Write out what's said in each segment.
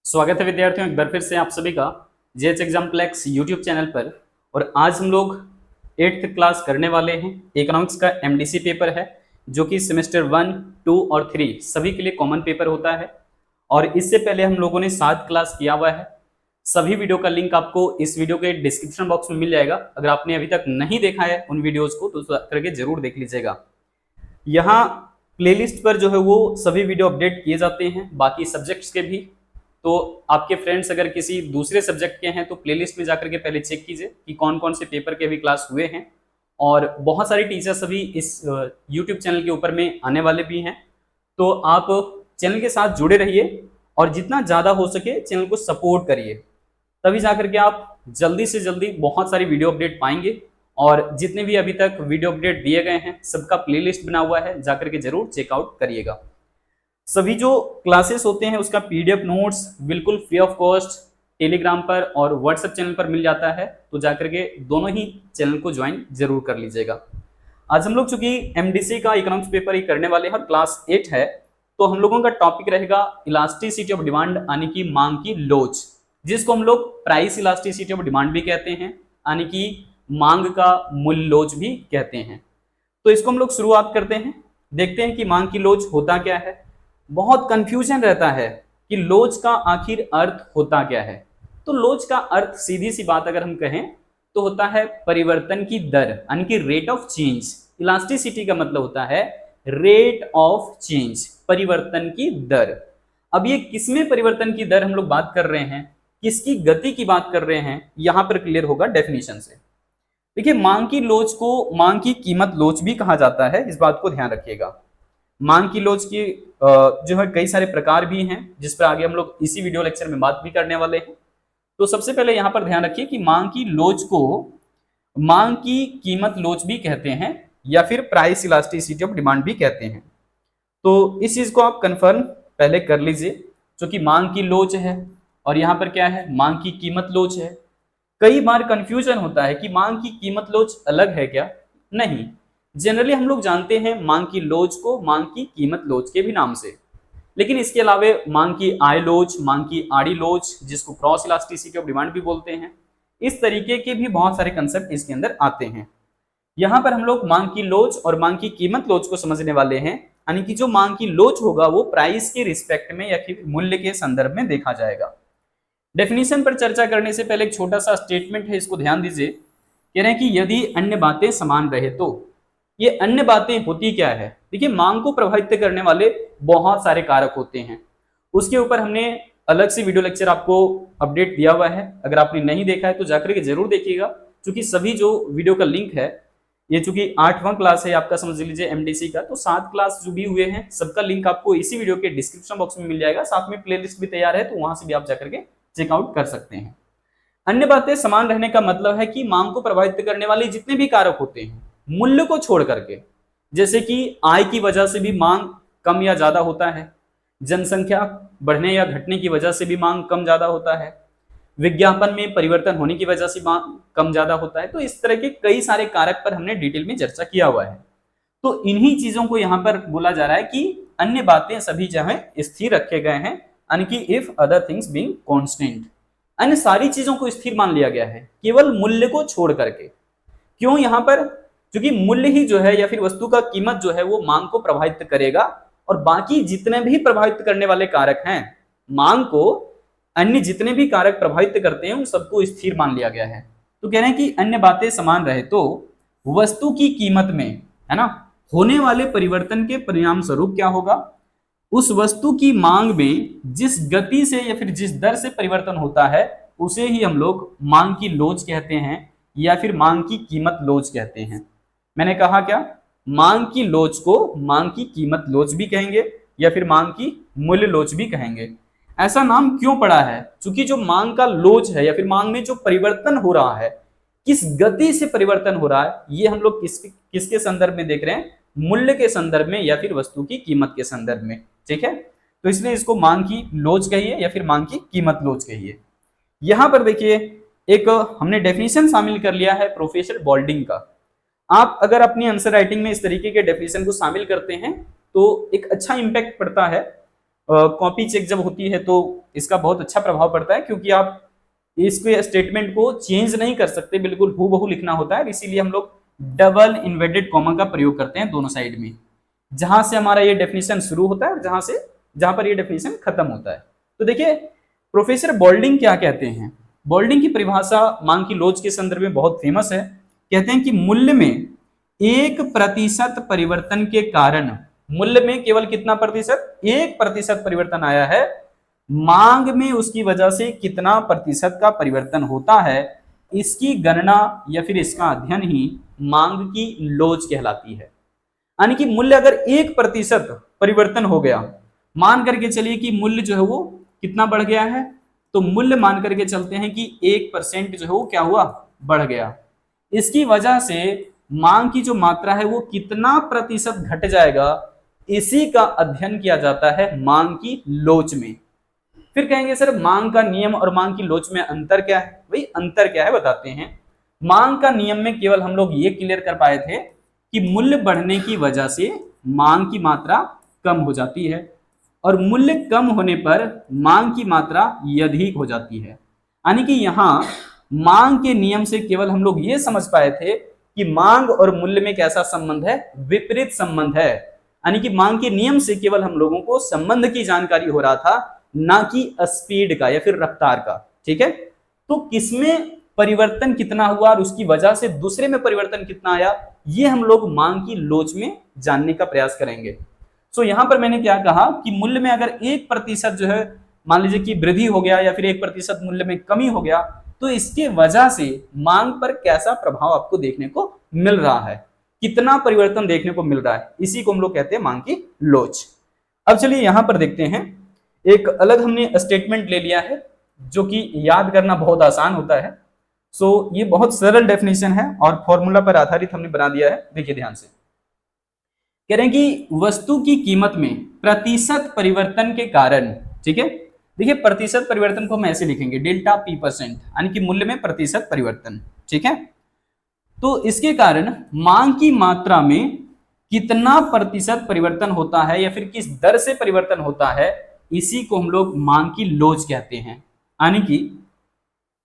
स्वागत है विद्यार्थियों, एक बार फिर से आप सभी का जेएच एग्जाम्प्लेक्स यूट्यूब चैनल पर। और आज हम लोग 8th क्लास करने वाले हैं। इकोनॉमिक्स का एमडीसी पेपर है जो कि सेमेस्टर 1, 2 और 3 सभी के लिए कॉमन पेपर होता है। और इससे पहले हम लोगों ने 7 क्लास किया हुआ है। सभी वीडियो का लिंक आपको इस वीडियो के डिस्क्रिप्शन बॉक्स में मिल जाएगा। अगर आपने अभी तक नहीं देखा है उन वीडियोज को तो करके जरूर देख लीजिएगा। यहाँ प्लेलिस्ट पर जो है वो सभी वीडियो अपडेट किए जाते हैं, बाकी सब्जेक्ट्स के भी। तो आपके फ्रेंड्स अगर किसी दूसरे सब्जेक्ट के हैं तो प्लेलिस्ट में जाकर के पहले चेक कीजिए कि कौन कौन से पेपर के भी क्लास हुए हैं। और बहुत सारी टीचर्स अभी इस यूट्यूब चैनल के ऊपर में आने वाले भी हैं, तो आप चैनल के साथ जुड़े रहिए और जितना ज़्यादा हो सके चैनल को सपोर्ट करिए, तभी जाकर के आप जल्दी से जल्दी बहुत सारी वीडियो अपडेट पाएंगे। और जितने भी अभी तक वीडियो अपडेट दिए गए हैं सबका प्लेलिस्ट बना हुआ है, जाकर के जरूर चेकआउट करिएगा। सभी जो क्लासेस होते हैं उसका पीडीएफ नोट्स बिल्कुल फ्री ऑफ कॉस्ट टेलीग्राम पर और व्हाट्सएप चैनल पर मिल जाता है, तो जाकर के दोनों ही चैनल को ज्वाइन जरूर कर लीजिएगा। आज हम लोग चूंकि एमडीसी का इकोनॉमिक्स पेपर ही करने वाले हैं, क्लास 8 है, तो हम लोगों का टॉपिक रहेगा इलास्टिसिटी ऑफ डिमांड यानी कि मांग की लोच, जिसको हम लोग प्राइस इलास्टिसिटी ऑफ डिमांड भी कहते हैं, यानी कि मांग का मूल्य लोच भी कहते हैं। तो इसको हम लोग शुरुआत करते हैं, देखते हैं कि मांग की लोच होता क्या है। बहुत कंफ्यूजन रहता है कि लोच का आखिर अर्थ होता क्या है। तो लोच का अर्थ सीधी सी बात अगर हम कहें तो होता है परिवर्तन की दर, यानी कि रेट ऑफ चेंज। इलास्टिसिटी का मतलब होता है रेट ऑफ चेंज, परिवर्तन की दर। अब ये किसमें परिवर्तन की दर हम लोग बात कर रहे हैं, किसकी गति की बात कर रहे हैं, यहां पर क्लियर होगा डेफिनेशन से। देखिए, मांग की लोच को मांग की कीमत लोच भी कहा जाता है, इस बात को ध्यान रखिएगा। मांग की लोच की जो है कई सारे प्रकार भी हैं, जिस पर आगे हम लोग इसी वीडियो लेक्चर में बात भी करने वाले हैं। तो सबसे पहले यहां पर ध्यान रखिए कि मांग की लोच को मांग की कीमत लोच भी कहते हैं या फिर प्राइस इलास्टिसिटी ऑफ डिमांड भी कहते हैं। तो इस चीज को आप कंफर्म पहले कर लीजिए, जो कि मांग की लोच है और यहाँ पर क्या है, मांग की कीमत लोच है। कई बार कंफ्यूजन होता है कि मांग की कीमत लोच अलग है क्या, नहीं। जनरली हम लोग जानते हैं मांग की लोच को मांग की कीमत लोच के भी नाम से, लेकिन इसके अलावा मांग की आय लोच, मांग की आड़ी लोच, जिसको क्रॉस इलास्टिसिटी ऑफ डिमांड भी बोलते हैं, इस तरीके के भी बहुत सारे कंसेप्ट इसके अंदर आते हैं। यहाँ पर हम लोग मांग की लोच और मांग की कीमत लोच को समझने वाले हैं, यानी कि जो मांग की लोच होगा वो प्राइस के रिस्पेक्ट में या फिर मूल्य के संदर्भ में देखा जाएगा। डेफिनेशन पर चर्चा करने से पहले एक छोटा सा स्टेटमेंट है, इसको ध्यान दीजिए। कह रहे हैं कि यदि अन्य बातें समान रहे तो। ये अन्य बातें होती क्या है? देखिए, मांग को प्रभावित करने वाले बहुत सारे कारक होते हैं, उसके ऊपर हमने अलग से वीडियो लेक्चर आपको अपडेट दिया हुआ है। अगर आपने नहीं देखा है तो जाकर के जरूर देखिएगा, क्योंकि सभी जो वीडियो का लिंक है, ये चूंकि 8वां क्लास है आपका, समझ लीजिए एमडीसी का, तो 7 क्लास जो भी हुए हैं सबका लिंक आपको इसी वीडियो के डिस्क्रिप्शन बॉक्स में मिल जाएगा। साथ में प्लेलिस्ट भी तैयार है, तो वहां से भी आप जाकर के चेकआउट कर सकते हैं। अन्य बातें समान रहने का मतलब है कि मांग को प्रभावित करने वाले जितने भी कारक होते हैं मूल्य को छोड़ करके, जैसे कि आय की वजह से भी मांग कम या ज्यादा होता है, जनसंख्या बढ़ने या घटने की वजह से भी मांग कम ज्यादा होता है, विज्ञापन में परिवर्तन होने की वजह से मांग कम ज्यादा होता है। तो इस तरह के कई सारे कारक पर हमने डिटेल में चर्चा किया हुआ है। तो इन्हीं चीजों को यहाँ पर बोला जा रहा है कि अन्य बातें सभी जगह स्थिर रखे गए हैं, यानी कि if other things being constant, अन्य सारी चीजों को स्थिर मान लिया गया है केवल मूल्य को छोड़ करके। क्यों? यहाँ पर क्योंकि मूल्य ही जो है या फिर वस्तु का कीमत जो है वो मांग को प्रभावित करेगा, और बाकी जितने भी प्रभावित करने वाले कारक हैं मांग को, अन्य जितने भी कारक प्रभावित करते हैं उन सबको स्थिर मान लिया गया है। तो कह रहे हैं कि अन्य बातें समान रहे तो वस्तु की कीमत में, है ना, होने वाले परिवर्तन के परिणाम स्वरूप क्या होगा, उस वस्तु की मांग में जिस गति से या फिर जिस दर से परिवर्तन होता है उसे ही हम लोग मांग की लोच कहते हैं या फिर मांग की कीमत लोच कहते हैं। मैंने कहा क्या, मांग की लोच को मांग की कीमत लोच भी कहेंगे या फिर मांग की मूल्य लोच भी कहेंगे। ऐसा नाम क्यों पड़ा है? क्योंकि जो मांग का लोच है या फिर मांग में जो परिवर्तन हो रहा है, किस गति से परिवर्तन हो रहा है, ये हम लोग किसके संदर्भ में देख रहे हैं, मूल्य के संदर्भ में या फिर वस्तु की कीमत के संदर्भ में। ठीक है, तो इसलिए इसको मांग की लोच कहिए या फिर मांग की कीमत लोच कहिए। यहां पर देखिए एक हमने डेफिनेशन शामिल कर लिया है प्रोफेसर बॉल्डिंग का। आप अगर अपनी आंसर राइटिंग में इस तरीके के डेफिनेशन को शामिल करते हैं तो एक अच्छा इंपैक्ट पड़ता है। कॉपी चेक जब होती है तो इसका बहुत अच्छा प्रभाव पड़ता है, क्योंकि आप इसके स्टेटमेंट को चेंज नहीं कर सकते, बिल्कुल हूबहू लिखना होता है। इसीलिए हम लोग डबल इन्वर्टेड कॉमा का प्रयोग करते हैं दोनों साइड में, जहां से हमारा ये डेफिनेशन शुरू होता है और जहां पर ये डेफिनेशन खत्म होता है। तो देखिए प्रोफेसर बोल्डिंग क्या कहते हैं। बोल्डिंग की परिभाषा मांग की लोच के संदर्भ में बहुत फेमस है। कहते हैं कि मूल्य में 1% परिवर्तन के कारण, मूल्य में केवल कितना प्रतिशत, 1% परिवर्तन आया है, मांग में उसकी वजह से कितना प्रतिशत का परिवर्तन होता है, इसकी गणना या फिर इसका अध्ययन ही मांग की लोच कहलाती है। यानी कि मूल्य अगर 1% परिवर्तन हो गया, मान करके चलिए कि मूल्य जो है वो कितना बढ़ गया है, तो मूल्य मान करके चलते हैं कि 1% जो है वो क्या हुआ, बढ़ गया। इसकी वजह से मांग की जो मात्रा है वो कितना प्रतिशत घट जाएगा, इसी का अध्ययन किया जाता है मांग की लोच में। फिर कहेंगे सर मांग का नियम और मांग की लोच में अंतर क्या है। भाई अंतर क्या है बताते हैं। मांग का नियम में केवल हम लोग ये क्लियर कर पाए थे कि मूल्य बढ़ने की वजह से मांग की मात्रा कम हो जाती है, और मूल्य कम होने पर मांग की मात्रा अधिक हो जाती है। यानी कि यहाँ मांग के नियम से केवल हम लोग ये समझ पाए थे कि मांग और मूल्य में कैसा संबंध है, विपरीत संबंध है। यानी कि मांग के नियम से केवल हम लोगों को संबंध की जानकारी हो रहा था, ना कि स्पीड का या फिर रफ्तार का। ठीक है, तो किसमें परिवर्तन कितना हुआ और उसकी वजह से दूसरे में परिवर्तन कितना आया, ये हम लोग मांग की लोच में जानने का प्रयास करेंगे। सो यहां पर मैंने क्या कहा कि मूल्य में अगर 1% जो है मान लीजिए कि वृद्धि हो गया या फिर 1% मूल्य में कमी हो गया, तो इसके वजह से मांग पर कैसा प्रभाव आपको देखने को मिल रहा है, कितना परिवर्तन देखने को मिल रहा है, इसी को हम लोग कहते हैं मांग की लोच। अब चलिए यहां पर देखते हैं, एक अलग हमने स्टेटमेंट ले लिया है जो कि याद करना बहुत आसान होता है। सो ये बहुत सरल डेफिनेशन है और फॉर्मूला पर आधारित हमने बना दिया है। देखिए ध्यान से, कह रहे हैं कि वस्तु की कीमत में प्रतिशत परिवर्तन के कारण, ठीक है, देखिए प्रतिशत परिवर्तन को हम ऐसे लिखेंगे डेल्टा P%, यानी कि मूल्य में प्रतिशत परिवर्तन। ठीक है, तो इसके कारण मांग की मात्रा में कितना प्रतिशत परिवर्तन होता है या फिर किस दर से परिवर्तन होता है, इसी को हम लोग मांग की लोच कहते हैं। यानी कि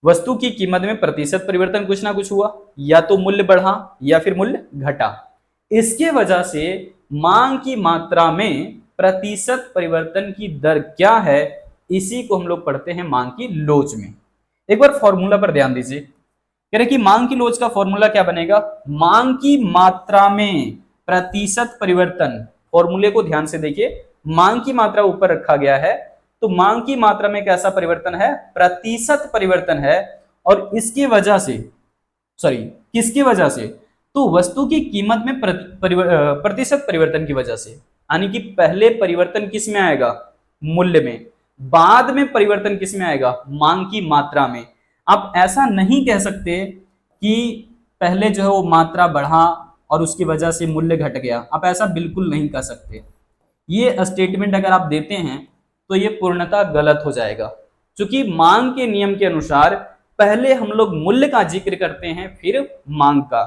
वस्तु की कीमत में प्रतिशत परिवर्तन कुछ ना कुछ हुआ, या तो मूल्य बढ़ा या फिर मूल्य घटा, इसके वजह से मांग की मात्रा में प्रतिशत परिवर्तन की दर क्या है, इसी को हम लोग पढ़ते हैं मांग की लोच में। एक बार फॉर्मूला पर ध्यान दीजिए, कह रहे कि मांग की लोच का फॉर्मूला क्या बनेगा, मांग की मात्रा में प्रतिशत परिवर्तन। फॉर्मूले को ध्यान से देखिए, मांग की मात्रा ऊपर रखा गया है, तो मांग की मात्रा में कैसा परिवर्तन है, प्रतिशत परिवर्तन है, और इसकी वजह से किसकी वजह से, तो वस्तु की कीमत में प्रतिशत परिवर्तन की वजह से। यानी कि पहले परिवर्तन किस में आएगा, मूल्य में, बाद में परिवर्तन किस में आएगा, मांग की मात्रा में। आप ऐसा नहीं कह सकते कि पहले जो है वो मात्रा बढ़ा और उसकी वजह से मूल्य घट गया, आप ऐसा बिल्कुल नहीं कह सकते। ये स्टेटमेंट अगर आप देते हैं तो ये पूर्णतः गलत हो जाएगा, क्योंकि मांग के नियम के अनुसार पहले हम लोग मूल्य का जिक्र करते हैं फिर मांग का,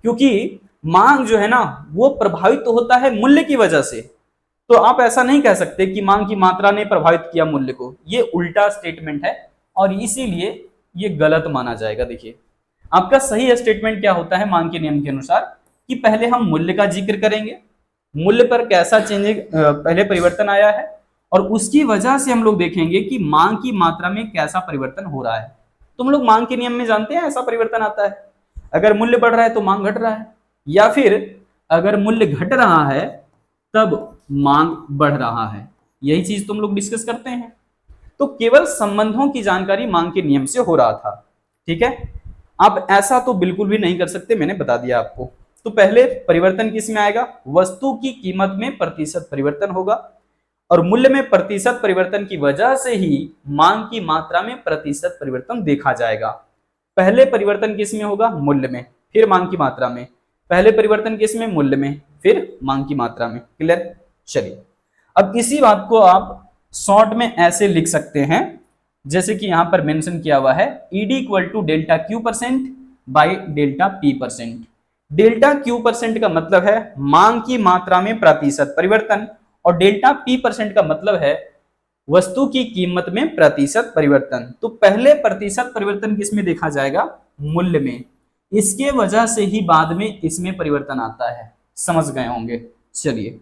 क्योंकि मांग जो है ना वो प्रभावित तो होता है मूल्य की वजह से। तो आप ऐसा नहीं कह सकते कि मांग की मात्रा ने प्रभावित किया मूल्य को, ये उल्टा स्टेटमेंट है और इसीलिए ये गलत माना जाएगा। देखिए आपका सही स्टेटमेंट क्या होता है मांग के नियम के अनुसार, कि पहले हम मूल्य का जिक्र करेंगे, मूल्य पर कैसा चेंज पहले परिवर्तन आया है, और उसकी वजह से हम लोग देखेंगे कि मांग की मात्रा में कैसा परिवर्तन हो रहा है। तो हम लोग मांग के नियम में जानते हैं ऐसा परिवर्तन आता है, अगर मूल्य बढ़ रहा है तो मांग घट रहा है, या फिर अगर मूल्य घट रहा है तब मांग बढ़ रहा है। यही चीज तो हम लोग डिस्कस करते हैं। तो केवल संबंधों की जानकारी मांग के नियम से हो रहा था। ठीक है, आप ऐसा तो बिल्कुल भी नहीं कर सकते, मैंने बता दिया आपको। तो पहले परिवर्तन किस में आएगा, वस्तु की कीमत में प्रतिशत परिवर्तन होगा, और मूल्य में प्रतिशत परिवर्तन की वजह से ही मांग की मात्रा में प्रतिशत परिवर्तन देखा जाएगा। पहले परिवर्तन किस में होगा, मूल्य में, फिर मांग की मात्रा में, पहले परिवर्तन किस में, मूल्य में, फिर मांग की मात्रा में। क्लियर? चलिए अब इसी बात को आप शॉर्ट में ऐसे लिख सकते हैं, जैसे कि यहां पर मेंशन किया हुआ है, ED equal to delta Q% by delta P%। Delta Q% का मतलब है मांग की मात्रा में प्रतिशत परिवर्तन, और डेल्टा P% का मतलब है वस्तु की कीमत में प्रतिशत परिवर्तन। तो पहले प्रतिशत परिवर्तन किसमें देखा जाएगा? मूल्य में। इसके वजह से ही बाद में इसमें परिवर्तन आता है। समझ गए होंगे। चलिए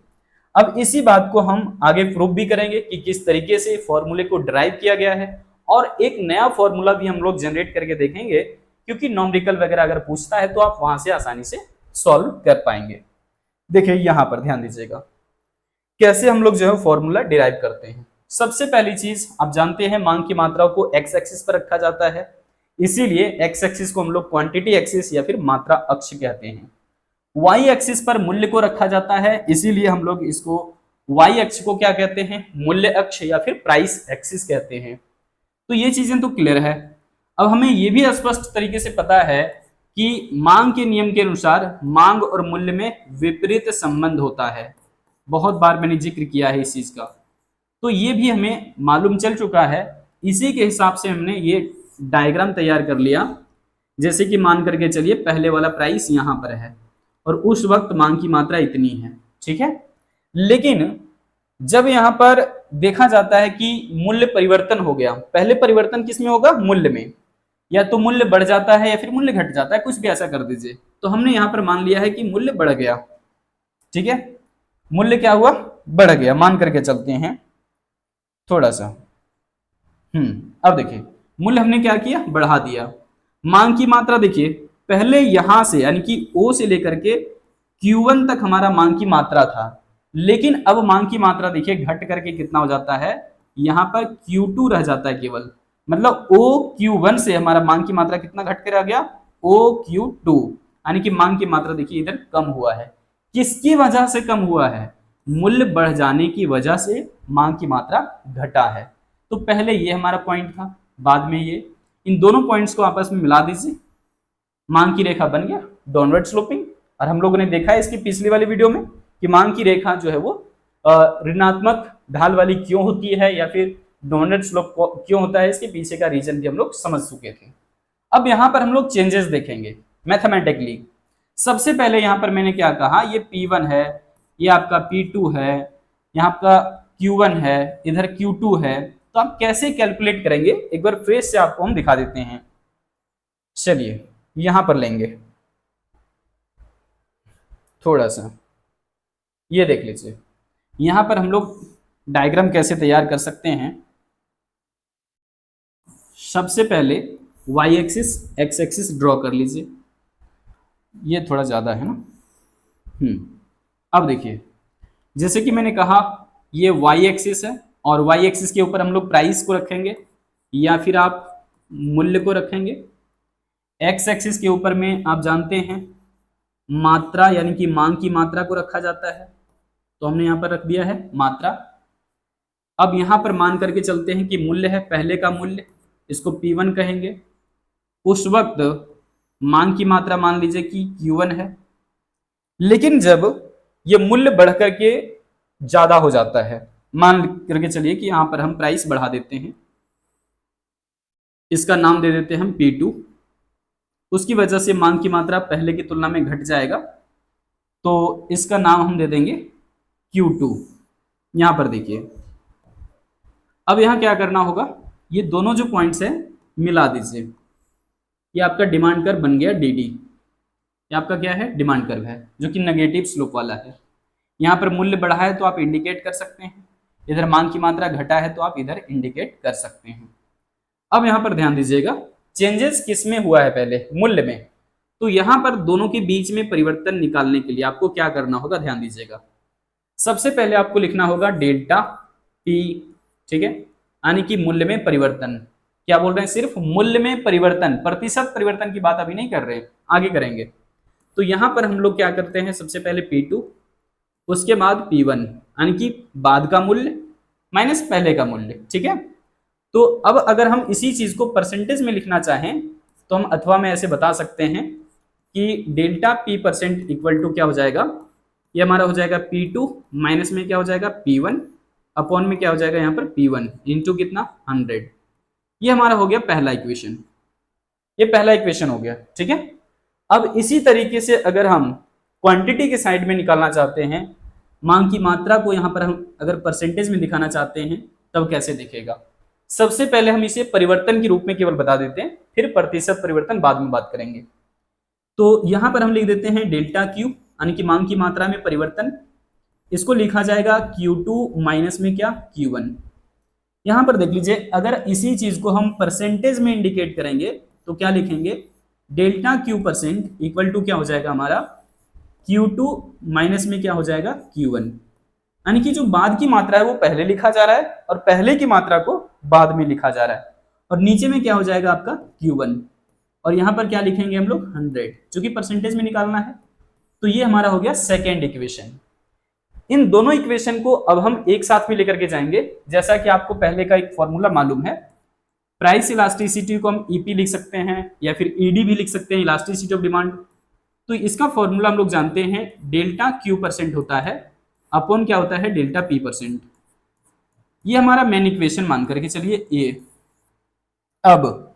अब इसी बात को हम आगे प्रूव भी करेंगे कि किस तरीके से फॉर्मूले को ड्राइव किया गया है, और एक नया फॉर्मूला भी हम लोग जनरेट करके देखेंगे, क्योंकि न्यूमेरिकल वगैरह अगर पूछता है तो आप वहां से आसानी से सॉल्व कर पाएंगे। देखिए यहां पर ध्यान दीजिएगा कैसे हम लोग जो है फॉर्मूला डिराइव करते हैं। सबसे पहली चीज आप जानते हैं, मांग की मात्रा को एक्स एक्सिस पर रखा जाता है, इसीलिए एक्स एक्सिस को हम लोग क्वांटिटी एक्सिस या फिर मात्रा अक्ष कहते हैं। वाई एक्सिस पर मूल्य को रखा जाता है, इसीलिए हम लोग इसको वाई अक्ष को क्या कहते हैं? मूल्य अक्ष या फिर प्राइस एक्सिस कहते हैं। तो ये चीजें तो क्लियर है। अब हमें ये भी स्पष्ट तरीके से पता है कि मांग के नियम के अनुसार मांग और मूल्य में विपरीत संबंध होता है। बहुत बार मैंने जिक्र किया है इस चीज का, तो ये भी हमें मालूम चल चुका है। इसी के हिसाब से हमने ये डायग्राम तैयार कर लिया। जैसे कि मान करके चलिए पहले वाला प्राइस यहाँ पर है और उस वक्त मांग की मात्रा इतनी है, ठीक है। लेकिन जब यहाँ पर देखा जाता है कि मूल्य परिवर्तन हो गया, पहले परिवर्तन किसमें होगा? मूल्य में। या तो मूल्य बढ़ जाता है या फिर मूल्य घट जाता है, कुछ भी ऐसा कर दीजिए। तो हमने यहाँ पर मान लिया है कि मूल्य बढ़ गया, ठीक है। मूल्य क्या हुआ? बढ़ गया, मान करके चलते हैं थोड़ा सा। अब देखिए मूल्य हमने क्या किया? बढ़ा दिया। मांग की मात्रा देखिए पहले यहां से यानी कि O से लेकर के Q1 तक हमारा मांग की मात्रा था, लेकिन अब मांग की मात्रा देखिए घट करके कितना हो जाता है? यहाँ पर Q2 रह जाता है केवल। मतलब OQ1 से हमारा मांग की मात्रा कितना घट कर आ गया? OQ2, यानी कि मांग की मात्रा देखिए इधर कम हुआ है। किसकी वजह से कम हुआ है? मूल्य बढ़ जाने की वजह से मांग की मात्रा घटा है। तो पहले ये हमारा पॉइंट था, बाद में ये। इन दोनों पॉइंट्स को आपस में मिला दीजिए, मांग की रेखा बन गया डाउनवर्ड स्लोपिंग। और हम लोगों ने देखा है इसकी पिछली वाली वीडियो में कि मांग की रेखा जो है वो ऋणात्मक ढाल वाली क्यों होती है या फिर डाउनवर्ड स्लोप क्यों होता है, इसके पीछे का रीजन भी हम लोग समझ चुके थे। अब यहाँ पर हम लोग चेंजेस देखेंगे मैथमेटिकली। सबसे पहले यहाँ पर मैंने क्या कहा? ये P1 है, ये आपका P2 है, यहाँ आपका Q1 है, इधर Q2 है। तो आप कैसे कैलकुलेट करेंगे एक बार फ्रेश से आपको हम दिखा देते हैं। चलिए यहां पर लेंगे थोड़ा सा, ये देख लीजिए यहां पर हम लोग डायग्राम कैसे तैयार कर सकते हैं। सबसे पहले Y axis X axis draw कर लीजिए, ये थोड़ा ज्यादा है ना। अब देखिए जैसे कि मैंने कहा ये वाई एक्सिस है और वाई एक्सिस के ऊपर हम लोग प्राइस को रखेंगे या फिर आप मूल्य को रखेंगे। एक्स एक्सिस के ऊपर में आप जानते हैं मात्रा यानी कि मांग की मात्रा को रखा जाता है, तो हमने यहाँ पर रख दिया है मात्रा। अब यहाँ पर मान करके चलते हैं कि मूल्य है पहले का मूल्य, इसको P1 कहेंगे। उस वक्त मांग की मात्रा मान लीजिए कि Q1 है, लेकिन जब ये मूल्य बढ़ करके ज्यादा हो जाता है, मान करके चलिए कि यहाँ पर हम प्राइस बढ़ा देते हैं, इसका नाम दे देते हैं हम P2। उसकी वजह से मांग की मात्रा पहले की तुलना में घट जाएगा, तो इसका नाम हम दे देंगे Q2। यहां पर देखिए अब यहां क्या करना होगा? ये दोनों जो पॉइंट्स हैं मिला दीजिए। ये आपका डिमांड कर्व बन गया DD। ये आपका क्या है? डिमांड कर्व है जो कि नेगेटिव स्लोप वाला है। यहाँ पर मूल्य बढ़ा है तो आप इंडिकेट कर सकते हैं, इधर मांग की मात्रा घटा है तो आप इधर इंडिकेट कर सकते हैं। अब यहाँ पर ध्यान दीजिएगा चेंजेस किस में हुआ है? पहले मूल्य में। तो यहाँ पर दोनों के बीच में परिवर्तन निकालने के लिए आपको क्या करना होगा? ध्यान दीजिएगा सबसे पहले आपको लिखना होगा डेल्टा P, ठीक है, यानी कि मूल्य में परिवर्तन। क्या बोल रहे हैं? सिर्फ मूल्य में परिवर्तन, प्रतिशत परिवर्तन की बात अभी नहीं कर रहे, आगे करेंगे। तो यहाँ पर हम लोग क्या करते हैं? सबसे पहले P2, उसके बाद P1 यानी कि बाद का मूल्य माइनस पहले का मूल्य, ठीक है। तो अब अगर हम इसी चीज को परसेंटेज में लिखना चाहें तो हम अथवा में ऐसे बता सकते हैं कि डेल्टा P% इक्वल टू क्या हो जाएगा? ये हमारा हो जाएगा P2 माइनस में क्या हो जाएगा? P1 अपॉन में क्या हो जाएगा? यहाँ पर P1 इंटू कितना? 100। ये हमारा हो गया पहला इक्वेशन, ये पहला इक्वेशन हो गया, ठीक है। अब इसी तरीके से अगर हम क्वांटिटी के साइड में निकालना चाहते हैं, मांग की मात्रा को यहाँ पर हम अगर परसेंटेज में दिखाना चाहते हैं, तब कैसे दिखेगा। सबसे पहले हम इसे परिवर्तन के रूप में केवल बता देते हैं, फिर प्रतिशत परिवर्तन बाद में बात करेंगे। तो यहां पर हम लिख देते हैं डेल्टा क्यू यानी कि मांग की मात्रा में परिवर्तन, इसको लिखा जाएगा Q2 माइनस में क्या Q1। यहां पर देख लीजिए, अगर इसी चीज को हम परसेंटेज में इंडिकेट करेंगे तो क्या लिखेंगे, delta Q percent equal to क्या हो जाएगा हमारा Q2 माइनस में क्या हो जाएगा Q1। यानी कि जो बाद की मात्रा है वो पहले लिखा जा रहा है और पहले की मात्रा को बाद में लिखा जा रहा है, और नीचे में क्या हो जाएगा आपका Q1, और यहां पर क्या लिखेंगे हम लोग 100, जो कि परसेंटेज में निकालना है। तो ये हमारा हो गया सेकेंड इक्वेशन। इन दोनों इक्वेशन को अब हम एक साथ में लेकर के जाएंगे। जैसा कि आपको पहले का एक फॉर्मूला मालूम है, प्राइस इलास्टिसिटी को हम ईपी लिख सकते हैं या फिर ईडी भी लिख सकते हैं, इलास्टिसिटी ऑफ डिमांड। तो इसका फॉर्मूला हम लोग जानते हैं, डेल्टा क्यू परसेंट होता है अपॉन क्या होता है डेल्टा पी परसेंट। ये हमारा मेन इक्वेशन मान करके चलिए ए। अब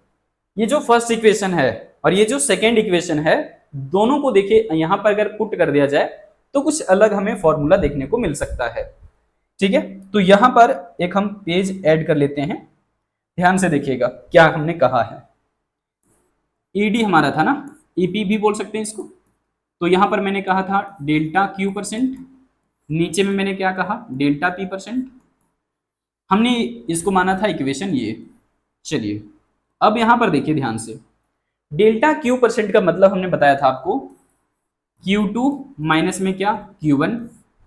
ये जो फर्स्ट इक्वेशन है और ये जो सेकेंड इक्वेशन है, दोनों को देखिए यहां पर अगर पुट कर दिया जाए तो कुछ अलग हमें फॉर्मूला देखने को मिल सकता है। ठीक है, तो यहां पर एक हम पेज ऐड कर लेते हैं, ध्यान से देखिएगा क्या हमने कहा है। ईडी हमारा था ना, ईपी भी बोल सकते हैं इसको। तो यहां पर मैंने कहा था डेल्टा क्यू परसेंट, नीचे में मैंने क्या कहा डेल्टा पी परसेंट। हमने इसको माना था इक्वेशन ये। चलिए अब यहां पर देखिए ध्यान से, डेल्टा क्यू परसेंट का मतलब हमने बताया था आपको Q2 माइनस में क्या Q1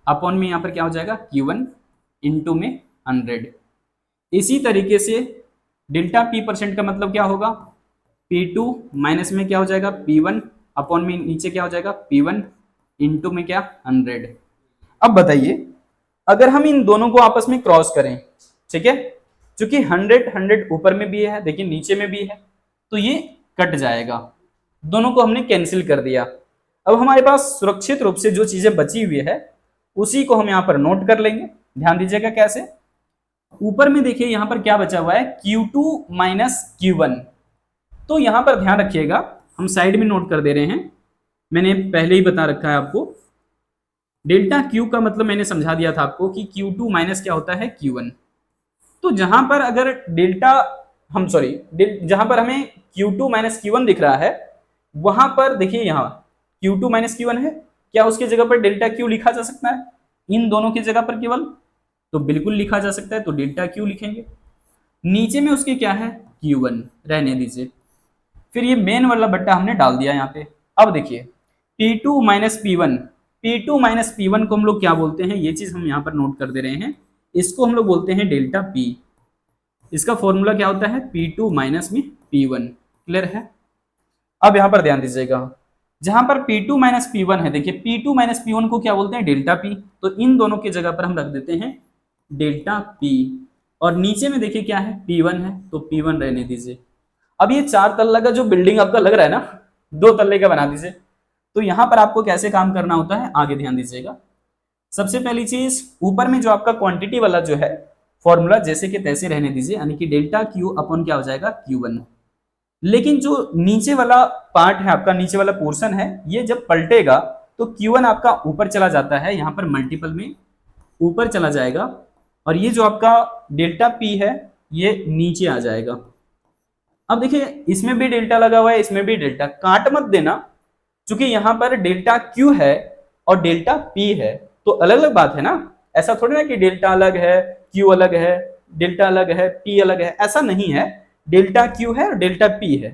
अपॉन में यहां पर क्या हो जाएगा Q1 इंटू में 100। इसी तरीके से डेल्टा पी परसेंट का मतलब क्या होगा, P2 माइनस में क्या हो जाएगा P1 अपॉन में नीचे क्या हो जाएगा P1 इंटू में क्या 100। अब बताइए अगर हम इन दोनों को आपस में क्रॉस करें, ठीक है, क्योंकि 100 ऊपर में भी है देखिए नीचे में भी है, तो ये कट जाएगा, दोनों को हमने कैंसिल कर दिया। अब हमारे पास सुरक्षित रूप से जो चीजें बची हुई है उसी को हम यहां पर नोट कर लेंगे। ध्यान दीजिएगा कैसे, ऊपर में देखिए यहां पर क्या बचा हुआ है Q2 माइनस Q1। तो यहां पर ध्यान रखिएगा, हम साइड में नोट कर दे रहे हैं, मैंने पहले ही बता रखा है आपको। डेल्टा क्यू का मतलब मैंने समझा दिया था आपको कि Q2 माइनस क्या होता है Q1। तो जहां पर अगर जहां पर हमें Q2 माइनस Q1 दिख रहा है, वहां पर देखिए यहां Q2 माइनस Q1 है, क्या उसकी जगह पर डेल्टा क्यू लिखा जा सकता है इन दोनों की जगह पर केवल, तो बिल्कुल लिखा जा सकता है, तो डेल्टा क्यू लिखेंगे। नीचे में उसके क्या है Q1 रहने दीजिए, फिर ये मेन वाला बट्टा हमने डाल दिया यहाँ पे। अब देखिए P2 minus P1, P2 minus P1 को हम लोग क्या बोलते हैं, ये चीज हम यहाँ पर नोट कर दे रहे हैं, इसको हम लोग बोलते हैं डेल्टा P। इसका फॉर्मूला क्या होता है P2 माइनस में P1। क्लियर है। अब यहाँ पर ध्यान दीजिएगा, जहां पर P2 माइनस P1 है, देखिए P2 माइनस P1 को क्या बोलते हैं डेल्टा P, तो इन दोनों की जगह पर हम रख देते हैं डेल्टा P, और नीचे में देखिए क्या है P1 है, तो P1 रहने दीजिए। अब ये 4 तल्ला का जो बिल्डिंग आपका लग रहा है ना, 2 तल्ले का बना दीजिए। तो यहां पर आपको कैसे काम करना होता है आगे ध्यान दीजिएगा। सबसे पहली चीज, ऊपर में जो आपका क्वांटिटी वाला जो है फॉर्मूला जैसे कि तैसे रहने दीजिए, यानी कि डेल्टा क्यू अपॉन क्या हो जाएगा Q1। लेकिन जो नीचे वाला पार्ट है आपका, नीचे वाला पोर्शन है, ये जब पलटेगा तो Q1 आपका ऊपर चला जाता है, यहाँ पर मल्टीपल में ऊपर चला जाएगा, और ये जो आपका डेल्टा P है ये नीचे आ जाएगा। अब देखिए इसमें भी डेल्टा लगा हुआ है, इसमें भी डेल्टा, काट मत देना, क्योंकि यहाँ पर डेल्टा Q है और डेल्टा P है, तो अलग अलग बात है ना। ऐसा थोड़ी ना कि डेल्टा अलग है Q अलग है, डेल्टा अलग है P अलग है, ऐसा नहीं है। डेल्टा Q है और डेल्टा P है,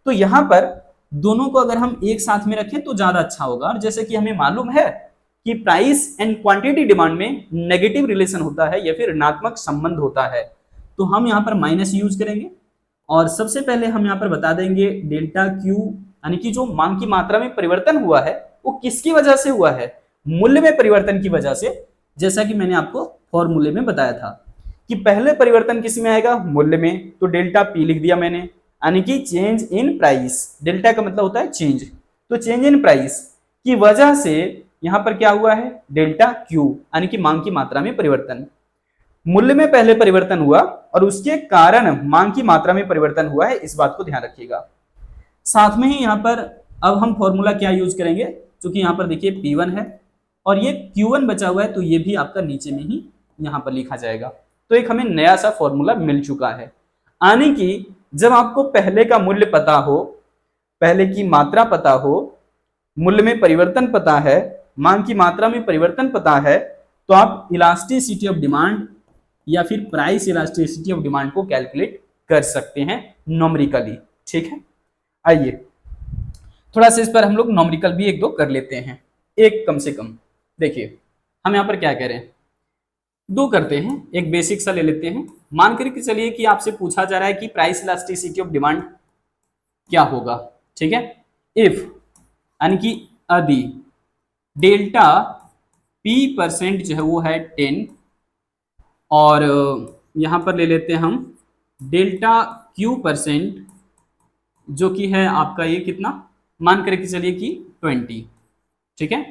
तो यहां पर दोनों को अगर हम एक साथ में रखें तो ज्यादा अच्छा होगा। और जैसे कि हमें मालूम है कि प्राइस एंड क्वांटिटी डिमांड में नेगेटिव रिलेशन होता है या फिर ऋणात्मक संबंध होता है, तो हम यहाँ पर माइनस यूज करेंगे। और सबसे पहले हम यहाँ पर बता देंगे डेल्टा Q यानी कि जो मांग की मात्रा में परिवर्तन हुआ है वो किसकी वजह से हुआ है, मूल्य में परिवर्तन की वजह से। जैसा कि मैंने आपको फॉर्मूले में बताया था कि पहले परिवर्तन किस में आएगा, मूल्य में, तो डेल्टा P लिख दिया मैंने, यानी कि चेंज इन प्राइस। डेल्टा का मतलब होता है चेंज, तो चेंज इन प्राइस की वजह से यहां पर क्या हुआ है डेल्टा Q, यानी कि मांग की मात्रा में परिवर्तन। मूल्य में पहले परिवर्तन हुआ और उसके कारण मांग की मात्रा में परिवर्तन हुआ है, इस बात को ध्यान रखिएगा। साथ में ही यहाँ पर अब हम फॉर्मूला क्या यूज करेंगे, क्योंकि यहाँ पर देखिए P1 है और ये Q1 बचा हुआ है, तो ये भी आपका नीचे में ही यहाँ पर लिखा जाएगा। तो एक हमें नया सा फॉर्मूला मिल चुका है। यानी कि जब आपको पहले का मूल्य पता हो, पहले की मात्रा पता हो, मूल्य में परिवर्तन पता है, मांग की मात्रा में परिवर्तन पता है, तो आप इलास्टिसिटी ऑफ डिमांड या फिर प्राइस इलास्टिसिटी ऑफ डिमांड को कैलकुलेट कर सकते हैं नॉमरिकली। ठीक है, आइए थोड़ा सा इस पर हम लोग नॉमरिकल भी एक दो कर लेते हैं, एक कम से कम। देखिए हम यहाँ पर क्या कह रहे हैं, दो करते हैं, एक बेसिक सा ले लेते हैं। मान करके चलिए कि आपसे पूछा जा रहा है कि प्राइस इलास्टिसिटी ऑफ डिमांड क्या होगा। ठीक है, इफ यानी कि यदि डेल्टा पी परसेंट जो है वो है 10, और यहां पर ले लेते हैं हम डेल्टा क्यू परसेंट जो कि है आपका ये कितना, मान करके चलिए कि 20। ठीक है,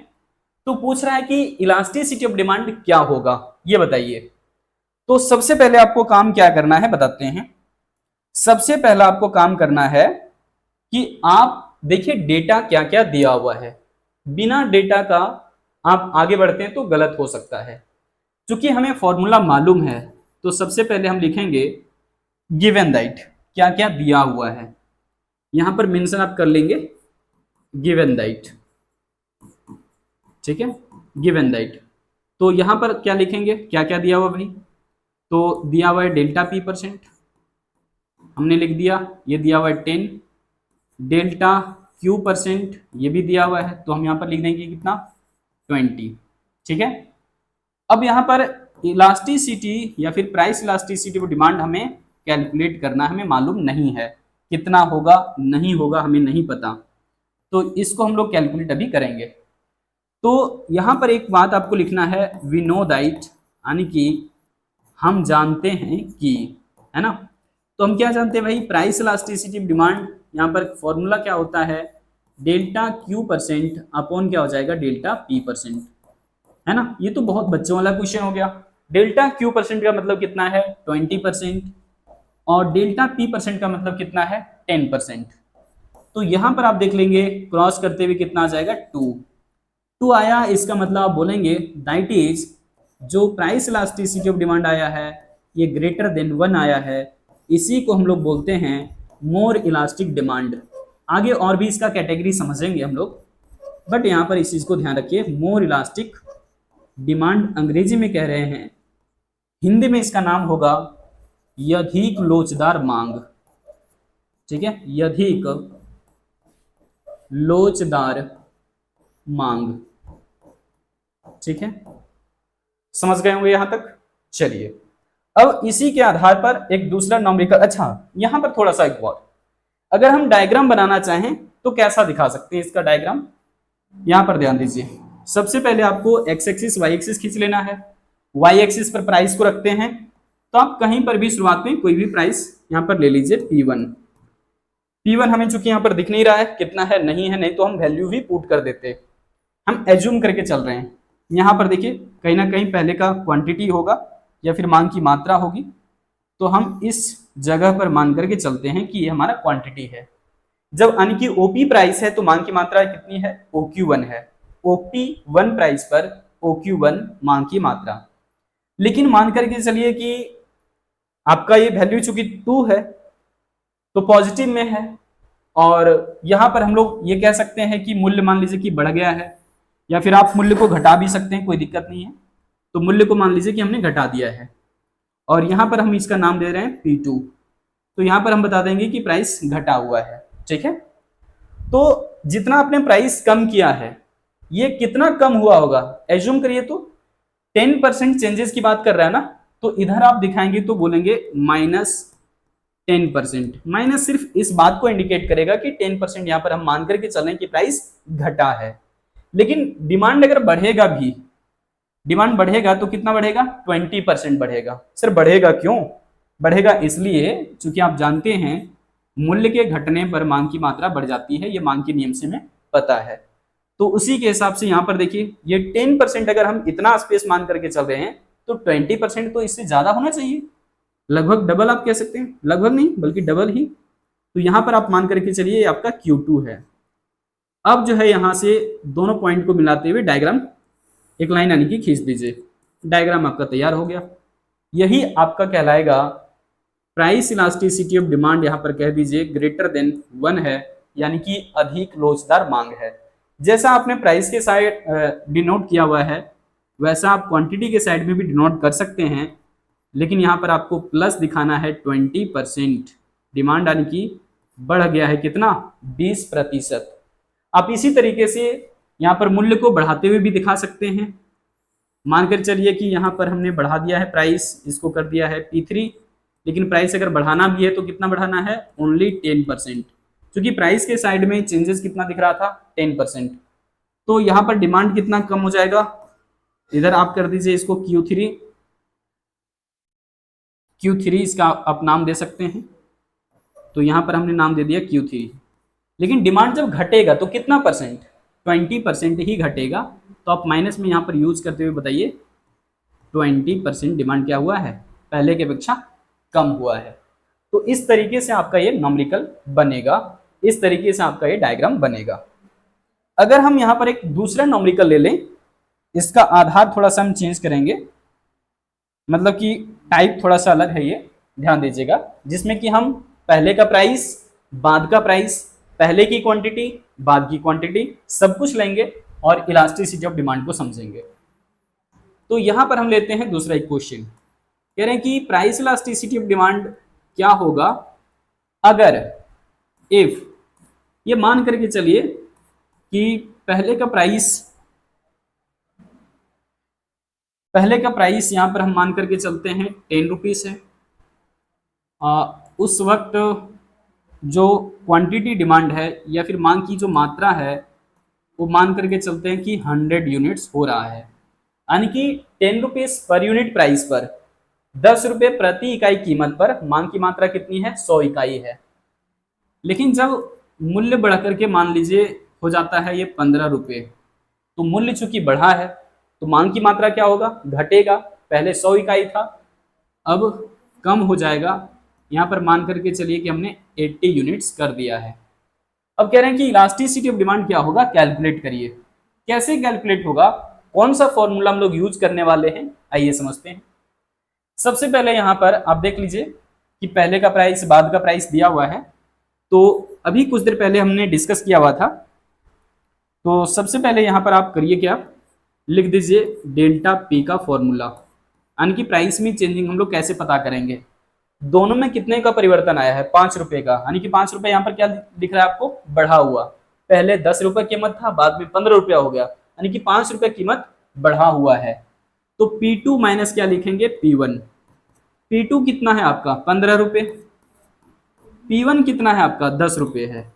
तो पूछ रहा है कि इलास्टिसिटी ऑफ डिमांड क्या होगा ये बताइए। तो सबसे पहले आपको काम क्या करना है बताते हैं। सबसे पहला आपको काम करना है कि आप देखिए डेटा क्या क्या दिया हुआ है, बिना डेटा का आप आगे बढ़ते हैं तो गलत हो सकता है। चूंकि हमें फॉर्मूला मालूम है तो सबसे पहले हम लिखेंगे गिवन दैट, क्या क्या दिया हुआ है, यहां पर मेंशन आप कर लेंगे गिवन दैट। ठीक है, गिवन दैट, तो यहां पर क्या लिखेंगे, क्या क्या दिया हुआ भाई, तो दिया हुआ है डेल्टा पी परसेंट, हमने लिख दिया, ये दिया हुआ है 10, डेल्टा क्यू परसेंट ये भी दिया हुआ है, तो हम यहां पर लिख देंगे कितना 20। ठीक है, अब यहां पर इलास्टिसिटी या फिर प्राइस इलास्टिसिटी ऑफ डिमांड हमें कैलकुलेट करना, हमें मालूम नहीं है कितना होगा, नहीं होगा हमें नहीं पता, तो इसको हम लोग कैलकुलेट अभी करेंगे। तो यहां पर एक बात आपको लिखना है, वी नो दैट, यानी कि हम जानते हैं कि, है ना, तो हम क्या जानते हैं भाई, प्राइस इलास्टिसिटी ऑफ डिमांड, यहाँ पर फॉर्मूला क्या होता है, डेल्टा क्यू परसेंट अपॉन क्या हो जाएगा डेल्टा पी परसेंट, है ना। ये तो बहुत बच्चों वाला क्वेश्चन हो गया। डेल्टा क्यू परसेंट का मतलब कितना है 20%, और डेल्टा पी परसेंट का मतलब कितना है 10%। तो यहां पर आप देख लेंगे क्रॉस करते हुए कितना आ जाएगा 2 आया, इसका मतलब आप बोलेंगे दैट इज जो प्राइस इलास्टिसिटी ऑफ डिमांड आया है ये ग्रेटर देन 1 आया है, इसी को हम लोग बोलते हैं मोर इलास्टिक डिमांड। आगे और भी इसका कैटेगरी समझेंगे हम लोग, बट यहाँ पर इस चीज को ध्यान रखिए, मोर इलास्टिक डिमांड अंग्रेजी में कह रहे हैं, हिंदी में इसका नाम होगा यधिक लोचदार मांग। ठीक है, यधिक लोचदार मांग। ठीक है, समझ गए होंगे यहां तक। चलिए अब इसी के आधार पर एक दूसरा नॉमरिकल, अच्छा यहां पर थोड़ा सा एक और, अगर हम डायग्राम बनाना चाहें तो कैसा दिखा सकते हैं इसका डायग्राम, यहां पर ध्यान दीजिए। सबसे पहले आपको एक्स एक्सिस वाई एक्सिस खींच लेना है, वाई एक्सिस पर प्राइस को रखते हैं, तो आप कहीं पर भी शुरुआत में कोई भी प्राइस यहां पर ले लीजिए P1। P1 हमें चूंकि यहां पर दिख नहीं रहा है कितना है, नहीं है, नहीं तो हम वैल्यू भी पुट कर देते, हम एज्यूम करके चल रहे हैं। यहां पर देखिए कहीं ना कहीं पहले का क्वांटिटी होगा या फिर मांग की मात्रा होगी, तो हम इस जगह पर मान करके चलते हैं कि ये हमारा क्वांटिटी है। जब यानी कि ओपी प्राइस है तो मांग की मात्रा कितनी है, OQ1 है, OP1 प्राइस पर OQ1 मांग की मात्रा। लेकिन मान करके चलिए कि आपका ये वैल्यू चूंकि 2 है तो पॉजिटिव में है, और यहां पर हम लोग ये कह सकते हैं कि मूल्य मान लीजिए कि बढ़ गया है, या फिर आप मूल्य को घटा भी सकते हैं, कोई दिक्कत नहीं है। तो मूल्य को मान लीजिए कि हमने घटा दिया है, और यहां पर हम इसका नाम दे रहे हैं P2, तो यहां पर हम बता देंगे कि प्राइस घटा हुआ है। ठीक है, तो जितना आपने प्राइस कम किया है ये कितना कम हुआ होगा, एज्यूम करिए तो 10% चेंजेस की बात कर रहा है ना, तो इधर आप दिखाएंगे तो बोलेंगे -10%। माइनस सिर्फ इस बात को इंडिकेट करेगा कि 10% यहां पर हम मान करके चलें कि प्राइस घटा है। लेकिन डिमांड अगर बढ़ेगा भी, डिमांड बढ़ेगा तो कितना बढ़ेगा 20% बढ़ेगा। सर बढ़ेगा क्यों, बढ़ेगा इसलिए चूंकि आप जानते हैं मूल्य के घटने पर मांग की मात्रा बढ़ जाती है, ये मांग के नियम से हमें पता है। तो उसी के हिसाब से यहाँ पर देखिए ये 10% अगर हम इतना स्पेस मान करके चल रहे हैं तो 20% तो इससे ज्यादा होना चाहिए, लगभग डबल आप कह सकते हैं, लगभग नहीं बल्कि डबल ही। तो यहाँ पर आप मान करके चलिए ये आपका Q2 है। अब जो है यहाँ से दोनों पॉइंट को मिलाते हुए डायग्राम एक लाइन यानी कि खींच दीजिए, डायग्राम आपका तैयार हो गया। यही आपका कहलाएगा प्राइस इलास्टिसिटी ऑफ डिमांड। यहाँ पर कह दीजिए ग्रेटर देन 1 है, यानी कि अधिक लोचदार मांग है। जैसा आपने प्राइस के साइड डिनोट किया हुआ है, वैसा आप क्वांटिटी के साइड में भी डिनोट कर सकते हैं, लेकिन यहाँ पर आपको प्लस दिखाना है 20%। डिमांड यानी कि बढ़ गया है कितना, 20%। आप इसी तरीके से यहाँ पर मूल्य को बढ़ाते हुए भी दिखा सकते हैं। मानकर चलिए कि यहाँ पर हमने बढ़ा दिया है प्राइस, इसको कर दिया है P3, लेकिन प्राइस अगर बढ़ाना भी है तो कितना बढ़ाना है, ओनली 10%। क्योंकि प्राइस के साइड में चेंजेस कितना दिख रहा था, 10%। तो यहाँ पर डिमांड कितना कम हो जाएगा, इधर आप कर दीजिए इसको Q3, इसका आप नाम दे सकते हैं। तो यहाँ पर हमने नाम दे दिया Q3। लेकिन डिमांड जब घटेगा तो कितना परसेंट, 20% ही घटेगा। तो आप माइनस में यहाँ पर यूज करते हुए बताइए 20% डिमांड क्या हुआ है, पहले की अपेक्षा कम हुआ है। तो इस तरीके से आपका ये नॉमरिकल बनेगा, इस तरीके से आपका ये डायग्राम बनेगा। अगर हम यहाँ पर एक दूसरा नॉमरिकल ले लें, इसका आधार थोड़ा सा हम चेंज करेंगे, मतलब कि टाइप थोड़ा सा अलग है ये, ध्यान दीजिएगा, जिसमें कि हम पहले का प्राइस, बाद का प्राइस, पहले की क्वांटिटी, बाद की क्वांटिटी, सब कुछ लेंगे और इलास्टिसिटी ऑफ डिमांड को समझेंगे। तो यहां पर हम लेते हैं दूसरा एक क्वेश्चन, कह रहे हैं कि प्राइस इलास्टिसिटी ऑफ डिमांड क्या होगा अगर इफ, ये मान करके चलिए कि पहले का प्राइस यहां पर हम मान करके चलते हैं 10 रुपीज है। उस वक्त जो क्वांटिटी डिमांड है या फिर मांग की जो मात्रा है, वो मान करके चलते हैं कि 100 यूनिट्स हो रहा है, यानी कि 10 रुपीज पर यूनिट प्राइस पर 10 रुपये प्रति इकाई कीमत पर मांग की मात्रा कितनी है, 100 इकाई है। लेकिन जब मूल्य बढ़ करके मान लीजिए हो जाता है ये 15 रुपये, तो मूल्य चूंकि बढ़ा है तो मांग की मात्रा क्या होगा, घटेगा। पहले 100 इकाई था, अब कम हो जाएगा। यहाँ पर मान करके चलिए कि हमने 80 यूनिट्स कर दिया है। अब कह रहे हैं कि इलास्टिसिटी ऑफ डिमांड क्या होगा, कैलकुलेट करिए। कैसे कैलकुलेट होगा, कौन सा फॉर्मूला हम लोग यूज करने वाले हैं, आइए समझते हैं। सबसे पहले यहाँ पर आप देख लीजिए कि पहले का प्राइस, बाद का प्राइस दिया हुआ है। तो अभी कुछ देर पहले हमने डिस्कस किया हुआ था। तो सबसे पहले यहाँ पर आप करिए क्या, लिख दीजिए डेल्टा पी का फॉर्मूला, यानी कि प्राइस में चेंजिंग हम लोग कैसे पता करेंगे। दोनों में कितने का परिवर्तन आया है, 5 रुपए का, यानी कि 5 रुपए यहाँ पर क्या दिख रहा है आपको, बढ़ा हुआ। पहले 10 रुपए कीमत था, बाद में 15 रुपया हो गया, यानी कि 5 रुपए कीमत बढ़ा हुआ है। तो P2 माइनस क्या लिखेंगे, P1। P2 कितना है आपका, 15 रुपए। P1 कितना है आपका, 10 रुपए है।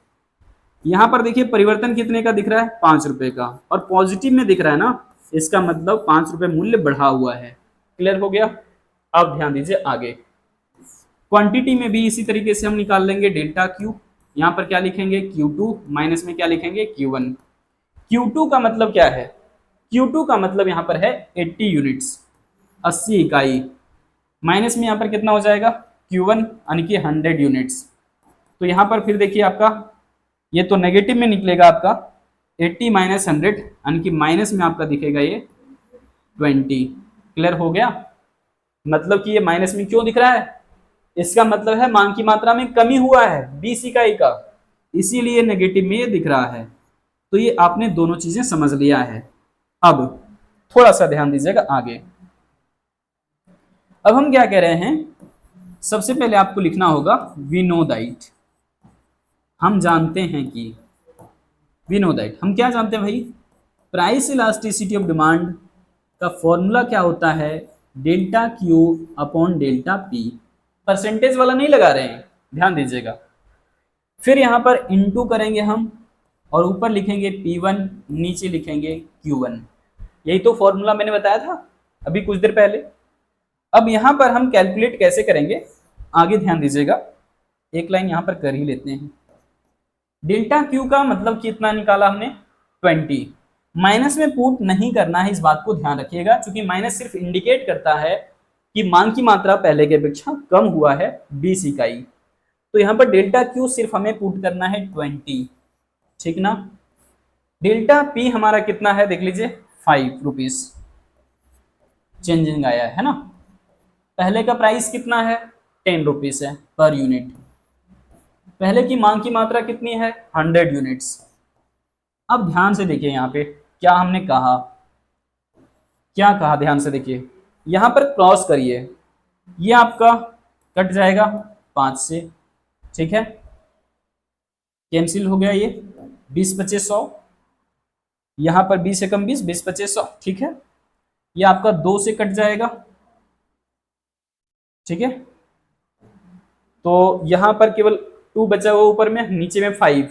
यहाँ पर देखिए परिवर्तन कितने का दिख रहा है, 5 रुपए का, और पॉजिटिव में दिख रहा है ना, इसका मतलब 5 रुपए मूल्य बढ़ा हुआ है। क्लियर हो गया। अब ध्यान दीजिए आगे, क्वांटिटी में भी इसी तरीके से हम निकाल लेंगे डेल्टा क्यू। यहाँ पर क्या लिखेंगे, Q2 माइनस में क्या लिखेंगे, Q1। Q2 का मतलब क्या है, Q2 का मतलब यहाँ पर है 80 यूनिट्स, 80 इकाई, माइनस में यहाँ पर कितना हो जाएगा, Q1 यानी कि 100 यूनिट्स। तो यहाँ पर फिर देखिए आपका ये तो नेगेटिव में निकलेगा आपका, 80 माइनस 100 यानी कि माइनस में आपका दिखेगा ये 20। क्लियर हो गया। मतलब कि ये माइनस में क्यों दिख रहा है, इसका मतलब है मांग की मात्रा में कमी हुआ है 20 इकाई का, इसीलिए नेगेटिव में ये दिख रहा है। तो ये आपने दोनों चीजें समझ लिया है। अब थोड़ा सा ध्यान दीजिएगा आगे। अब हम क्या कह रहे हैं, सबसे पहले आपको लिखना होगा वी नो दैट, हम जानते हैं कि, वी नो दैट, हम क्या जानते हैं भाई, प्राइस इलास्टिसिटी ऑफ डिमांड का फॉर्मूला क्या होता है, delta Q upon delta P. Percentage वाला नहीं लगा रहे हैं, ध्यान दीजिएगा। फिर यहाँ पर इनटू करेंगे हम, और ऊपर लिखेंगे P1, नीचे लिखेंगे Q1। यही तो फॉर्मूला मैंने बताया था अभी कुछ देर पहले। अब यहाँ पर हम कैलकुलेट कैसे करेंगे, आगे ध्यान दीजिएगा, एक लाइन यहाँ पर कर ही लेते हैं। डेल्टा क्यू का मतलब कितना निकाला हमने, 20। माइनस में पुट नहीं करना है, इस बात को ध्यान रखिएगा, क्योंकि माइनस सिर्फ इंडिकेट करता है कि मांग की मात्रा पहले की अपेक्षा कम हुआ है 20 इकाई। तो यहाँ पर डेल्टा क्यू सिर्फ हमें पुट करना है 20, ठीक ना। डेल्टा पी हमारा कितना है देख लीजिए, 5 रुपीज चेंजिंग आया है ना। पहले का प्राइस कितना है, 10 रुपीज है पर यूनिट। पहले की मांग की मात्रा कितनी है, 100 यूनिट्स। अब ध्यान से देखिए यहाँ पे क्या हमने कहा, क्या कहा, ध्यान से देखिए, यहाँ पर क्रॉस करिए, ये आपका कट जाएगा 5 से, ठीक है, कैंसिल हो गया, ये 20 25 100, यहाँ पर 20 एकम 20, 20 25 100, ठीक है। ये आपका 2 से कट जाएगा, ठीक है, तो यहाँ पर केवल 2 बचा हुआ ऊपर में, नीचे में 5,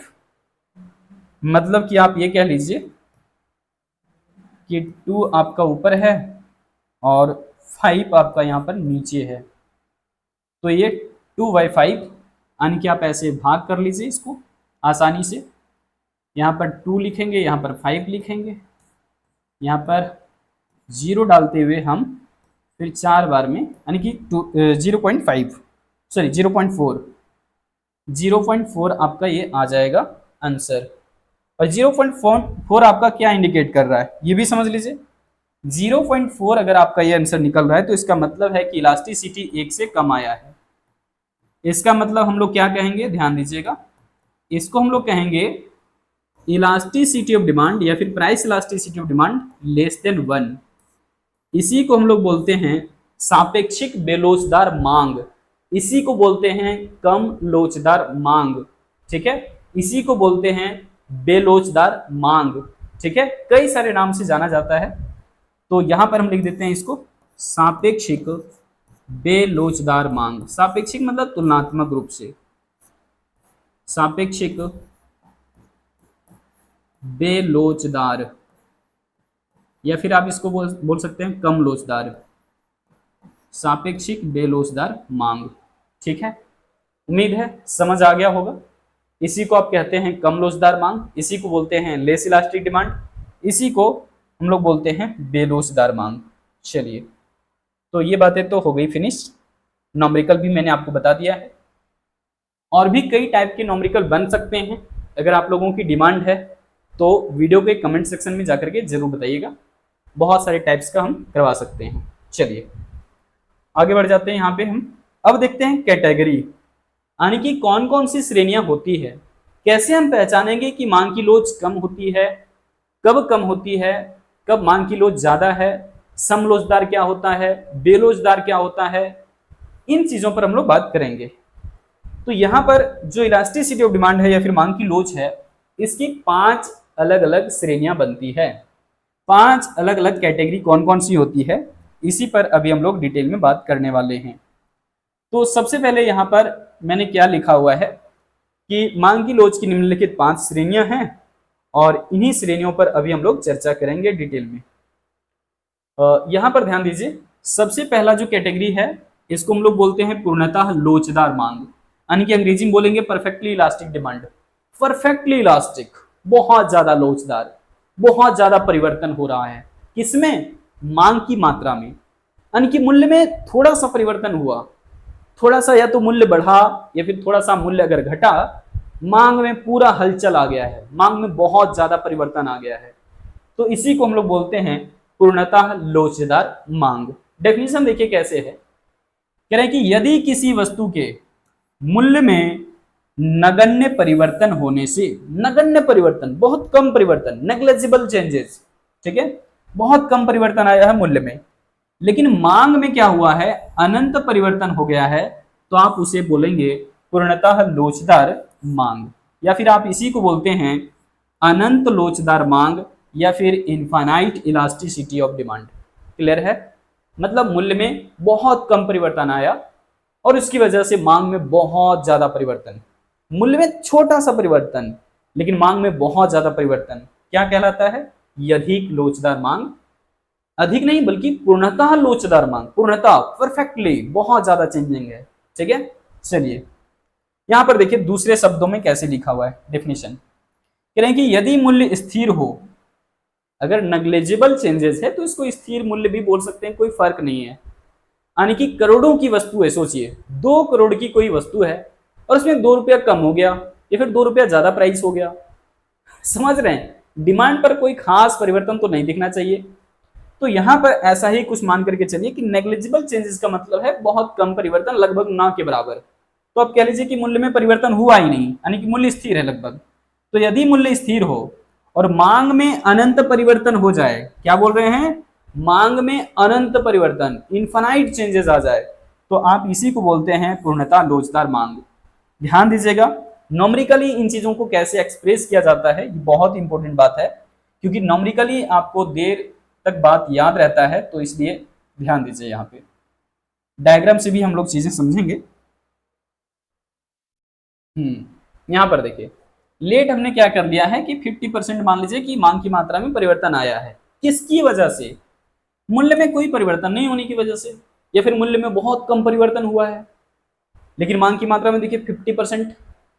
मतलब कि आप ये कह लीजिए कि 2 आपका ऊपर है और 5 आपका यहाँ पर नीचे है, तो ये 2/5, यानी कि आप ऐसे भाग कर लीजिए इसको आसानी से। यहाँ पर 2 लिखेंगे, यहाँ पर 5 लिखेंगे, यहाँ पर 0 डालते हुए हम फिर 4 बार में, यानी कि 0.5 सॉरी 0.4 आपका ये आ जाएगा आंसर। और 0.4 आपका क्या इंडिकेट कर रहा है, ये भी समझ लीजिए। 0.4 अगर आपका ये आंसर निकल रहा है तो इसका मतलब है कि इलास्टिसिटी 1 से कम आया है। इसका मतलब हम लोग क्या कहेंगे, ध्यान दीजिएगा, इसको हम लोग कहेंगे इलास्टिसिटी ऑफ डिमांड या फिर price elasticity of demand less than 1। इसी को हम लोग बोलते हैं सापेक्षिक बेलोचदार मांग, इसी को बोलते हैं कम लोचदार मांग, ठीक है, इसी को बोलते हैं बेलोचदार मांग, ठीक है, कई सारे नाम से जाना जाता है। तो यहां पर हम लिख देते हैं इसको सापेक्षिक बेलोचदार मांग। सापेक्षिक मतलब तुलनात्मक रूप से, सापेक्षिक बेलोचदार, या फिर आप इसको बोल सकते हैं कम लोचदार, सापेक्षिक बेलोचदार मांग, ठीक है। उम्मीद है समझ आ गया होगा। इसी को आप कहते हैं कम लोचदार मांग, इसी को बोलते हैं लेस इलास्टिक डिमांड, इसी को हम लोग बोलते हैं बेलोचदार मांग। चलिए, तो ये बातें तो हो गई फिनिश। नॉमरिकल भी मैंने आपको बता दिया है, और भी कई टाइप के नॉमरिकल बन सकते हैं। अगर आप लोगों की डिमांड है तो वीडियो के कमेंट सेक्शन में जाकर के जरूर बताइएगा, बहुत सारे टाइप्स का हम करवा सकते हैं। चलिए आगे बढ़ जाते हैं। यहाँ पे हम अब देखते हैं कैटेगरी, यानी कि कौन कौन सी श्रेणियां होती है, कैसे हम पहचानेंगे कि मांग की लोच कम होती है, कब कम होती है, कब मांग की लोच ज्यादा है, समलोचदार क्या होता है, बेलोचदार क्या होता है, इन चीजों पर हम लोग बात करेंगे। तो यहाँ पर जो इलास्टिसिटी ऑफ डिमांड है या फिर मांग की लोच है, इसकी 5 अलग अलग श्रेणियां बनती है। 5 अलग अलग कैटेगरी कौन कौन सी होती है, इसी पर अभी हम लोग डिटेल में बात करने वाले हैं। तो सबसे पहले यहाँ पर मैंने क्या लिखा हुआ है कि मांग की लोच की निम्नलिखित 5 श्रेणियां हैं, और इन्हीं श्रेणियों पर अभी हम लोग चर्चा करेंगे डिटेल में। यहाँ पर ध्यान दीजिए, सबसे पहला जो कैटेगरी है इसको हम लोग बोलते हैं पूर्णतः लोचदार मांग, यानी कि अंग्रेजी में बोलेंगे perfectly elastic demand. Perfectly elastic, बहुत ज्यादा लोचदार, बहुत ज्यादा परिवर्तन हो रहा है, किसमें, मांग की मात्रा में, यानी कि मूल्य में थोड़ा सा परिवर्तन हुआ, थोड़ा सा या तो मूल्य बढ़ा या फिर थोड़ा सा मूल्य अगर घटा, मांग में पूरा हलचल आ गया है, मांग में बहुत ज्यादा परिवर्तन आ गया है, तो इसी को हम लोग बोलते हैं पूर्णतः लोचदार मांग। डेफिनेशन देखिए कैसे है, कह रहे हैं कि यदि किसी वस्तु के मूल्य में नगण्य परिवर्तन होने से, नगण्य परिवर्तन, बहुत कम परिवर्तन, नेग्लिजिबल चेंजेस, ठीक है, बहुत कम परिवर्तन आया है मूल्य में, लेकिन मांग में क्या हुआ है, अनंत परिवर्तन हो गया है, तो आप उसे बोलेंगे पूर्णतः लोचदार मांग, या फिर आप इसी को बोलते हैं अनंत लोचदार मांग या फिर infinite elasticity of demand. Clear है, मतलब मूल्य में बहुत कम परिवर्तन आया और उसकी वजह से मांग में बहुत ज्यादा परिवर्तन, मूल्य में छोटा सा परिवर्तन लेकिन मांग में बहुत ज्यादा परिवर्तन, क्या कहलाता है, अधिक लोचदार मांग। अधिक नहीं बल्कि पूर्णतः लोचदार मांग, पूर्णतः परफेक्टली, बहुत ज्यादा चेंजिंग है, ठीक है। चलिए यहां पर देखिए दूसरे शब्दों में कैसे लिखा हुआ है डेफिनेशन, कह रहे हैं कि यदि मूल्य स्थिर हो, अगर नेग्लिजिबल चेंजेस है तो इसको स्थिर मूल्य भी बोल सकते हैं, कोई फर्क नहीं है, यानी कि करोड़ों की वस्तु है, सोचिए 2 करोड़ की कोई वस्तु है और उसमें 2 रुपया कम हो गया या फिर 2 रुपया ज्यादा प्राइस हो गया, समझ रहे हैं, डिमांड पर कोई खास परिवर्तन तो नहीं दिखना चाहिए, तो यहाँ पर ऐसा ही कुछ मान करके चलिए कि नेग्लिजिबल चेंजेस का मतलब है बहुत कम परिवर्तन, लगभग ना के बराबर। तो आप कह लीजिए कि मूल्य में परिवर्तन हुआ ही नहीं, यानी कि मूल्य स्थिर है लगभग। तो यदि मूल्य स्थिर हो और मांग में अनंत परिवर्तन हो जाए, क्या बोल रहे हैं, मांग में अनंत परिवर्तन, इनफाइनाइट चेंजेस आ जाए, तो आप इसी को बोलते हैं पूर्णतः लोचदार मांग। ध्यान दीजिएगा, नॉमरिकली इन चीजों को कैसे एक्सप्रेस किया जाता है, ये बहुत इंपॉर्टेंट बात है, क्योंकि नॉमरिकली आपको देर तक बात याद रहता है, तो इसलिए ध्यान दीजिए। यहाँ पे डायग्राम से भी हम लोग चीजें समझेंगे। यहाँ पर देखिए, लेट हमने क्या कर दिया है कि 50% मान लीजिए कि मांग की मात्रा में परिवर्तन आया है। किसकी वजह से, मूल्य में कोई परिवर्तन नहीं होने की वजह से, या फिर मूल्य में बहुत कम परिवर्तन हुआ है, लेकिन मांग की मात्रा में देखिए 50%,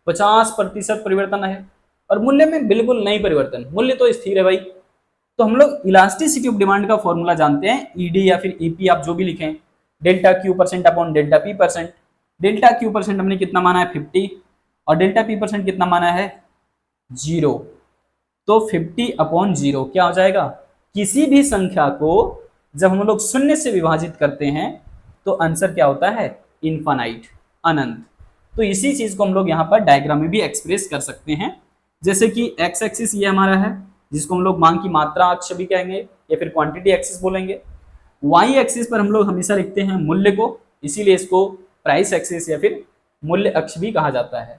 50% परिवर्तन है, और मूल्य में बिल्कुल नहीं परिवर्तन, मूल्य तो स्थिर है भाई। तो हम लोग इलास्टिसिटी ऑफ डिमांड का फॉर्मूला जानते हैं, ईडी या फिर ईपी आप जो भी लिखें, delta Q percent upon delta P percent. Delta Q percent हमने कितना माना है 50, और डेल्टा पी परसेंट कितना माना है 0। तो 50 अपॉन 0 क्या हो जाएगा, किसी भी संख्या को जब हम लोग शून्य से विभाजित करते हैं तो आंसर क्या होता है, इनफाइनाइट, अनंत। तो इसी चीज को हम लोग यहाँ पर डायग्राम में भी एक्सप्रेस कर सकते हैं, जैसे कि एक्स एक्सिस ये हमारा है, जिसको हम लोग मांग की मात्रा अक्ष भी कहेंगे या फिर क्वांटिटी एक्सिस बोलेंगे। वाई एक्सिस पर हम लोग हमेशा लिखते हैं मूल्य को, इसीलिए इसको प्राइस एक्सिस या फिर मूल्य अक्ष भी कहा जाता है।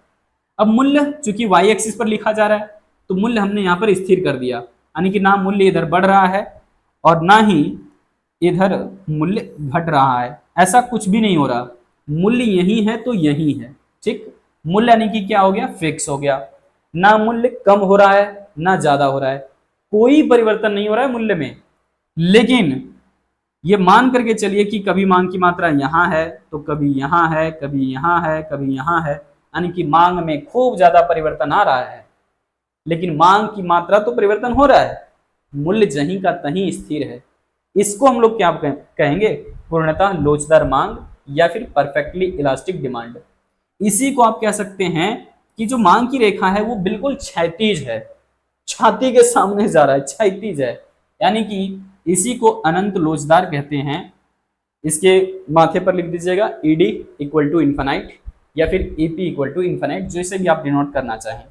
अब मूल्य चूंकि वाई एक्सिस पर लिखा जा रहा है, तो मूल्य हमने यहाँ पर स्थिर कर दिया, यानी कि ना मूल्य इधर बढ़ रहा है और ना ही इधर मूल्य घट रहा है, ऐसा कुछ भी नहीं हो रहा, मूल्य यही है तो यही है, ठीक। मूल्य यानी कि क्या हो गया, फिक्स हो गया, ना मूल्य कम हो रहा है ना ज्यादा हो रहा है, कोई परिवर्तन नहीं हो रहा है मूल्य में। लेकिन ये मान करके चलिए कि कभी मांग की मात्रा यहाँ है तो कभी यहाँ है, कभी यहाँ है, कभी यहाँ है, यानी कि मांग में खूब ज्यादा परिवर्तन आ रहा है, लेकिन मांग की मात्रा तो परिवर्तन हो रहा है, मूल्य जहीं का तहीं स्थिर है। इसको हम लोग क्या कहेंगे, पूर्णतः लोचदार मांग या फिर परफेक्टली इलास्टिक डिमांड। इसी को आप कह सकते हैं कि जो मांग की रेखा है वो बिल्कुल क्षैतिज है, छाती के सामने जा रहा है, क्षैतिज है, यानी कि इसी को अनंत लोचदार कहते हैं। इसके माथे पर लिख दीजिएगा ईडी इक्वल टू इन्फाइनाइट या फिर ईपी इक्वल टू इन्फाइनाइट, जैसे भी आप डिनोट करना चाहें।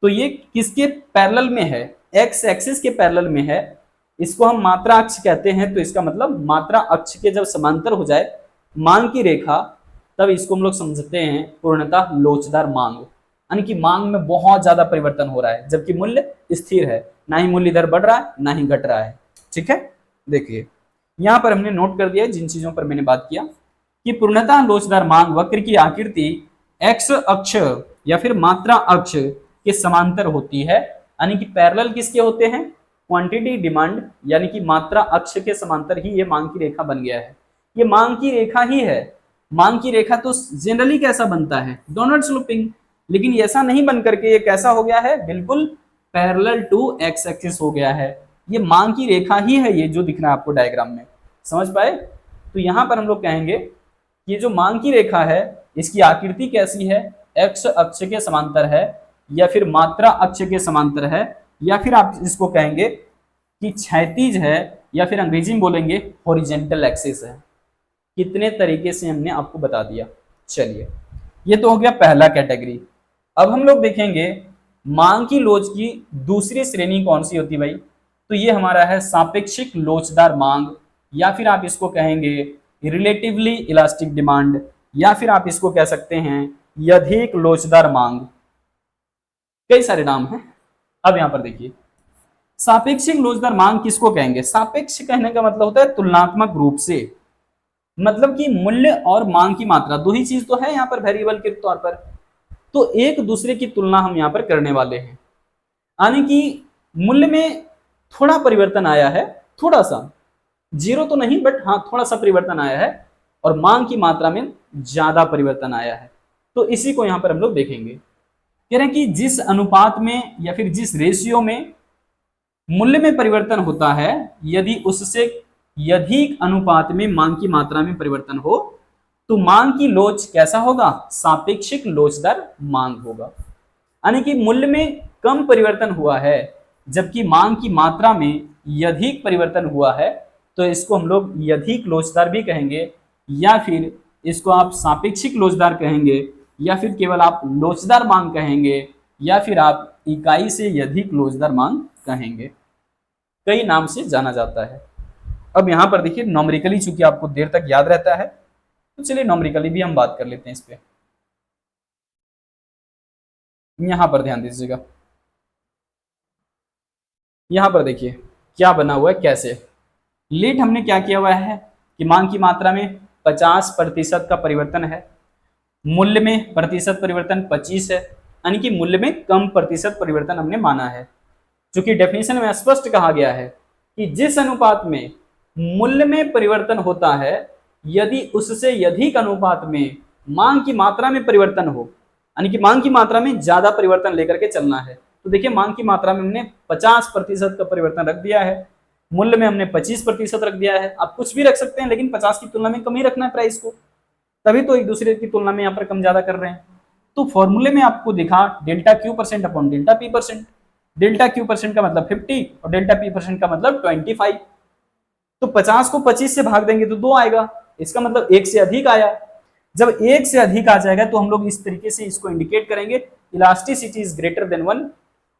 तो ये किसके पैरेलल में है, एक्स एक्सिस के पैरेलल में है, इसको हम मात्रा अक्ष कहते हैं। तो इसका मतलब मात्रा अक्ष के जब समांतर हो जाए मांग की रेखा, तब इसको हम लोग समझते हैं पूर्णतः लोचदार मांग, यानी कि मांग में बहुत ज्यादा परिवर्तन हो रहा है जबकि मूल्य स्थिर है, ना ही मूल्य इधर बढ़ रहा है ना ही घट रहा है, ठीक है। देखिए यहाँ पर हमने नोट कर दिया जिन चीजों पर मैंने बात किया कि पूर्णतः लोचदार मांग वक्र की आकृति एक्स अक्ष या फिर मात्रा अक्ष के समांतर होती है, यानी कि पैरेलल किसके होते हैं, क्वांटिटी डिमांड, यानी कि मात्रा अक्ष के समांतर ही ये मांग की रेखा बन गया है। ये मांग की रेखा ही है, मांग की रेखा तो जनरली कैसा बनता है, डाउनवर्ड स्लोपिंग, लेकिन ऐसा नहीं बन करके ये कैसा हो गया है, बिल्कुल पैरेलल टू एक्स एक्सिस हो गया है। ये मांग की रेखा ही है, ये जो दिख रहा है आपको डायग्राम में, समझ पाए। तो यहाँ पर हम लोग कहेंगे कि जो मांग की रेखा है इसकी आकृति कैसी है, एक्स अक्ष के समांतर है या फिर मात्रा अक्ष के समांतर है, या फिर आप इसको कहेंगे कि क्षैतिज है, या फिर अंग्रेजी में बोलेंगे हॉरिजेंटल एक्सिस है। कितने तरीके से हमने आपको बता दिया। चलिए ये तो हो गया पहला कैटेगरी। अब हम लोग देखेंगे मांग की लोच की दूसरी श्रेणी कौन सी होती है भाई, तो ये हमारा है सापेक्षिक लोचदार मांग, या फिर आप इसको कहेंगे रिलेटिवली इलास्टिक डिमांड, या फिर आप इसको कह सकते हैं यधिक लोचदार मांग, कई सारे नाम हैं। अब यहां पर देखिए सापेक्षिक लोचदार मांग किसको कहेंगे, सापेक्ष कहने का मतलब होता है तुलनात्मक रूप से, मतलब कि मूल्य और मांग की मात्रा दो ही चीज तो है यहाँ पर वेरिएबल के तौर पर, तो एक दूसरे की तुलना हम यहाँ पर करने वाले हैं, यानी कि मूल्य में थोड़ा परिवर्तन आया है, थोड़ा सा, जीरो तो नहीं बट हाँ थोड़ा सा परिवर्तन आया है, और मांग की मात्रा में ज्यादा परिवर्तन आया है। तो इसी को यहाँ पर हम लोग देखेंगे, कह रहे हैं कि जिस अनुपात में या फिर जिस रेशियो में मूल्य में परिवर्तन होता है, यदि उससे यधिक अनुपात में मांग की मात्रा में परिवर्तन हो तो मांग की लोच कैसा होगा, सापेक्षिक लोचदार मांग होगा। यानी कि मूल्य में कम परिवर्तन हुआ है जबकि मांग की मात्रा में यधिक परिवर्तन हुआ है, तो इसको हम लोग यधिक लोचदार भी कहेंगे, या फिर इसको आप सापेक्षिक लोचदार कहेंगे, या फिर केवल आप लोचदार मांग कहेंगे, या फिर आप इकाई से यधिक लोचदार मांग कहेंगे। कई नाम से जाना जाता है। अब यहाँ पर देखिए नॉमरिकली, चूंकि आपको देर तक याद रहता है तो चलिए नॉमरिकली भी हम बात कर लेते हैं इस पे। यहाँ पर ध्यान दीजिएगा, यहाँ पर देखिए क्या बना हुआ है, कैसे लेट हमने क्या किया हुआ है कि मांग की मात्रा में 50% का परिवर्तन है, मूल्य में प्रतिशत परिवर्तन 25 है, यानी कि मूल्य में कम प्रतिशत परिवर्तन हमने माना है। चूंकि डेफिनेशन में स्पष्ट कहा गया है कि जिस अनुपात में मूल्य में परिवर्तन होता है, यदि उससे अधिक अनुपात में मांग की मात्रा में परिवर्तन हो, यानी कि मांग की मात्रा में ज्यादा परिवर्तन लेकर के चलना है। तो देखिए मांग की मात्रा में हमने 50% का परिवर्तन रख दिया है, मूल्य में हमने 25% रख दिया है। आप कुछ भी रख सकते हैं, लेकिन 50 की तुलना में कम ही रखना है प्राइस को, तभी तो एक दूसरे की तुलना में यहाँ पर कम ज्यादा कर रहे हैं। तो फॉर्मूले में आपको दिखा delta Q percent upon delta P percent. Delta Q percent का मतलब 50 और डेल्टा पी परसेंट का मतलब 25। तो 50 को 25 से भाग देंगे तो 2 आएगा, इसका मतलब 1 से अधिक आया। जब 1 से अधिक आ जाएगा तो हम लोग इस तरीके से इसको इंडिकेट करेंगे, इलास्टिसिटी इज ग्रेटर देन 1,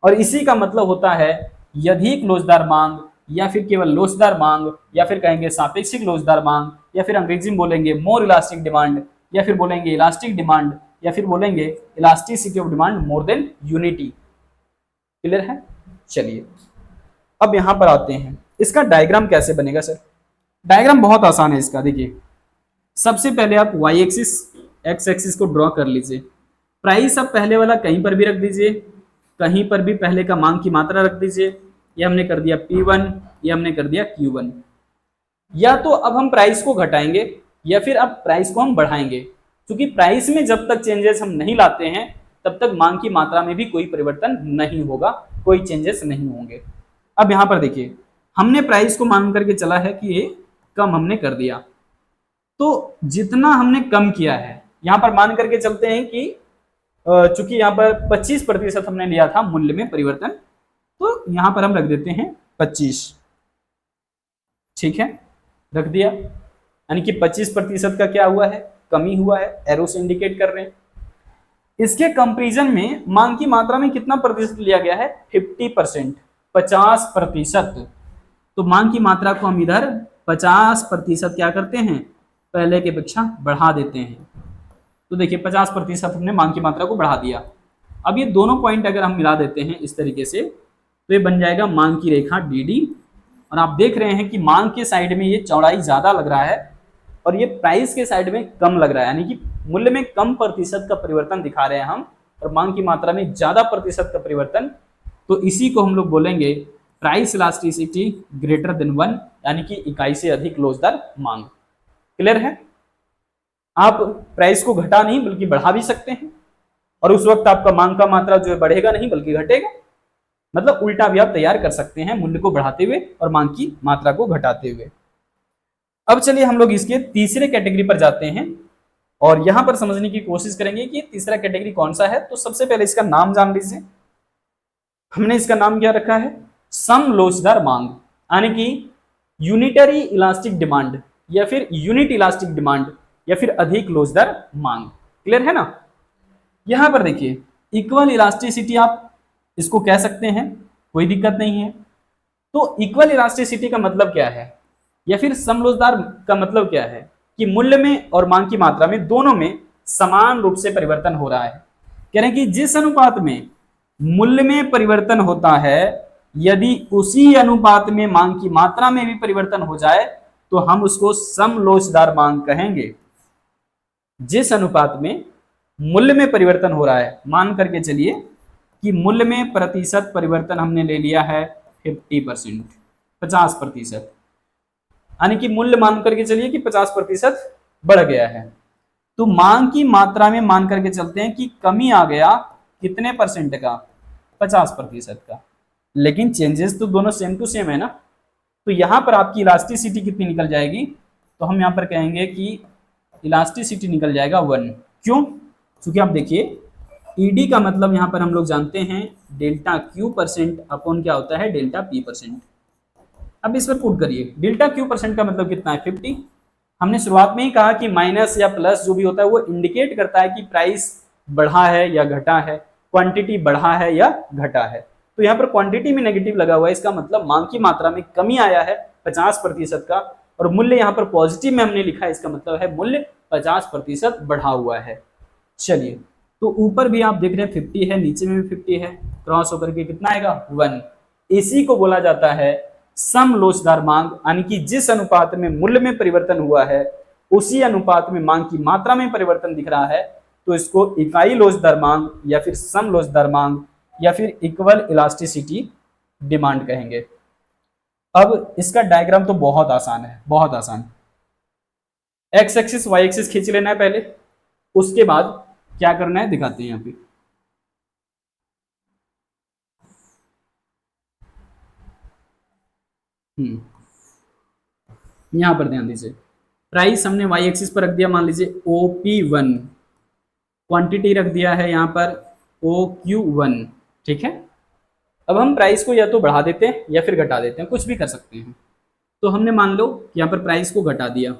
और इसी का मतलब होता है यधिक लोचदार मांग, या फिर केवल लोचदार मांग, या फिर कहेंगे सापेक्षिक लोचदार मांग, या फिर अंग्रेजी में बोलेंगे मोर इलास्टिक डिमांड, या फिर बोलेंगे इलास्टिक डिमांड, या फिर बोलेंगे elasticity of demand more than unity. Clear है? चलिए अब यहां पर आते हैं, इसका डायग्राम कैसे बनेगा सर? डायग्राम बहुत आसान है इसका। देखिए सबसे पहले आप वाई एक्सिस एक्स एक्सिस को ड्रॉ कर लीजिए। प्राइस आप पहले वाला कहीं पर भी रख दीजिए, कहीं पर भी पहले का मांग की मात्रा रख दीजिए। ये हमने कर दिया P1, ये हमने कर दिया Q1। या तो अब हम प्राइस को घटाएंगे या फिर अब प्राइस को हम बढ़ाएंगे, क्योंकि प्राइस में जब तक चेंजेस हम नहीं लाते हैं तब तक मांग की मात्रा में भी कोई परिवर्तन नहीं होगा, कोई चेंजेस नहीं होंगे। अब यहाँ पर देखिए हमने प्राइस को मान करके चला है कि ये कम हमने कर दिया, तो जितना हमने कम किया है यहाँ पर मान करके चलते हैं कि चूंकि यहाँ पर 25% हमने लिया था मूल्य में परिवर्तन, तो यहाँ पर हम रख देते हैं 25। ठीक है, रख दिया, यानी कि 25% का क्या हुआ है, कमी हुआ है, एरो से इंडिकेट कर रहे हैं। इसके कंपैरिजन में मांग की मात्रा में कितना प्रतिशत लिया गया है, 50%, 50%। तो मांग की मात्रा को हम इधर 50% क्या करते हैं, पहले की अपेक्षा बढ़ा देते हैं। तो देखिए 50% हमने मांग की मात्रा को बढ़ा दिया। अब ये दोनों पॉइंट अगर हम मिला देते हैं इस तरीके से, तो ये बन जाएगा मांग की रेखा DD। और आप देख रहे हैं कि मांग के साइड में ये चौड़ाई ज्यादा लग रहा है और ये प्राइस के साइड में कम लग रहा है, यानी कि मूल्य में कम प्रतिशत का परिवर्तन दिखा रहे हैं हम और मांग की मात्रा में ज्यादा प्रतिशत का परिवर्तन। तो इसी को हम लोग बोलेंगे प्राइस इलास्टिसिटी ग्रेटर देन 1, यानी कि इकाई से अधिक लोचदार मांग। क्लियर है? आप प्राइस को घटा नहीं बल्कि बढ़ा भी सकते हैं, और उस वक्त आपका मांग का मात्रा जो है बढ़ेगा नहीं बल्कि घटेगा। मतलब उल्टा भी आप तैयार कर सकते हैं, मूल्य को बढ़ाते हुए और मांग की मात्रा को घटाते हुए। अब चलिए हम लोग इसके तीसरे कैटेगरी पर जाते हैं और यहां पर समझने की कोशिश करेंगे कि तीसरा कैटेगरी कौन सा है। तो सबसे पहले इसका नाम जान लीजिए। हमने इसका नाम क्या रखा है, सम लोचदार मांग, यानी कि यूनिटरी इलास्टिक डिमांड या फिर यूनिट इलास्टिक डिमांड या फिर अधिक लोचदार मांग। क्लियर है ना? यहां पर देखिए इक्वल इलास्टिसिटी आप इसको कह सकते हैं, कोई दिक्कत नहीं है। तो इक्वल इलास्टिसिटी का मतलब क्या है या फिर समलोचदार का मतलब क्या है कि मूल्य में और मांग की मात्रा में दोनों में समान रूप से परिवर्तन हो रहा है। कह रहे हैं कि जिस अनुपात में मूल्य में परिवर्तन होता है, यदि उसी अनुपात में मांग की मात्रा में भी परिवर्तन हो जाए तो हम उसको समलोचदार मांग कहेंगे। जिस अनुपात में मूल्य में परिवर्तन हो रहा है, मान करके चलिए कि मूल्य में प्रतिशत परिवर्तन हमने ले लिया है 50%, 50%, यानी कि मूल्य मान करके चलिए कि 50% बढ़ गया है। तो मांग की मात्रा में मान करके चलते हैं कि कमी आ गया कितने परसेंट का, 50% का, लेकिन चेंजेस तो दोनों सेम टू सेम है ना। तो यहां पर आपकी इलास्टिसिटी कितनी निकल जाएगी, तो हम यहां पर कहेंगे कि इलास्टिसिटी निकल जाएगा 1। क्यों? क्योंकि आप देखिए ईडी का मतलब यहां पर हम लोग जानते हैं डेल्टा Q% अपॉन क्या होता है, डेल्टा P%। अब इस पर पुट करिए, डेल्टा क्यू परसेंट का मतलब कितना है 50। हमने शुरुआत में ही कहा कि माइनस या प्लस जो भी होता है वो इंडिकेट करता है कि प्राइस बढ़ा है या घटा है, क्वांटिटी बढ़ा है या घटा है। तो यहाँ पर क्वांटिटी में नेगेटिव लगा हुआ है, इसका मतलब मांग की मात्रा में कमी आया है 50% का, और मूल्य यहाँ पर पॉजिटिव में हमने लिखा है, इसका मतलब है मूल्य 50% बढ़ा हुआ है। चलिए, तो ऊपर भी आप देख रहे हैं 50 है, नीचे में भी 50 है, क्रॉस होकर के कितना आएगा 1। इसी को बोला जाता है सम लोचदार मांग, यानी कि जिस अनुपात में मूल्य में परिवर्तन हुआ है उसी अनुपात में मांग की मात्रा में परिवर्तन दिख रहा है, तो इसको इकाई लोचदार मांग या फिर सम लोचदार मांग या फिर इक्वल इलास्टिसिटी डिमांड कहेंगे। अब इसका डायग्राम तो बहुत आसान है, बहुत आसान। एक्स एक्सिस वाई एक्सिस खींच लेना है पहले, उसके बाद क्या करना है दिखाते हैं यहाँ पे। यहां पर ध्यान दीजिए, प्राइस हमने वाई एक्सिस पर रख दिया, मान लीजिए OP1, क्वांटिटी रख दिया है यहाँ पर OQ1, ठीक है। अब हम प्राइस को या तो बढ़ा देते हैं या फिर घटा देते हैं, कुछ भी कर सकते हैं। तो हमने मान लो यहाँ पर प्राइस को घटा दिया,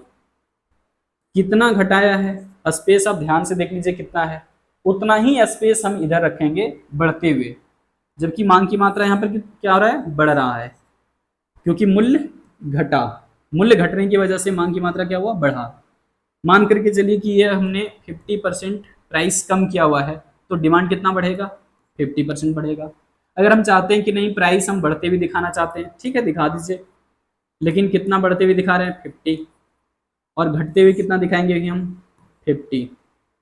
कितना घटाया है, स्पेस आप ध्यान से देख लीजिए कितना है, उतना ही स्पेस हम इधर रखेंगे बढ़ते हुए, जबकि मांग की मात्रा यहाँ पर क्या हो रहा है, बढ़ रहा है, क्योंकि मूल्य घटा, मूल्य घटने की वजह से मांग की मात्रा क्या हुआ, बढ़ा। मान करके चलिए कि ये हमने 50% प्राइस कम किया हुआ है, तो डिमांड कितना बढ़ेगा, 50% बढ़ेगा। अगर हम चाहते हैं कि नहीं प्राइस हम बढ़ते हुए दिखाना चाहते हैं, ठीक है दिखा दीजिए, लेकिन कितना बढ़ते हुए दिखा रहे हैं 50, और घटते हुए कितना दिखाएंगे कि हम 50।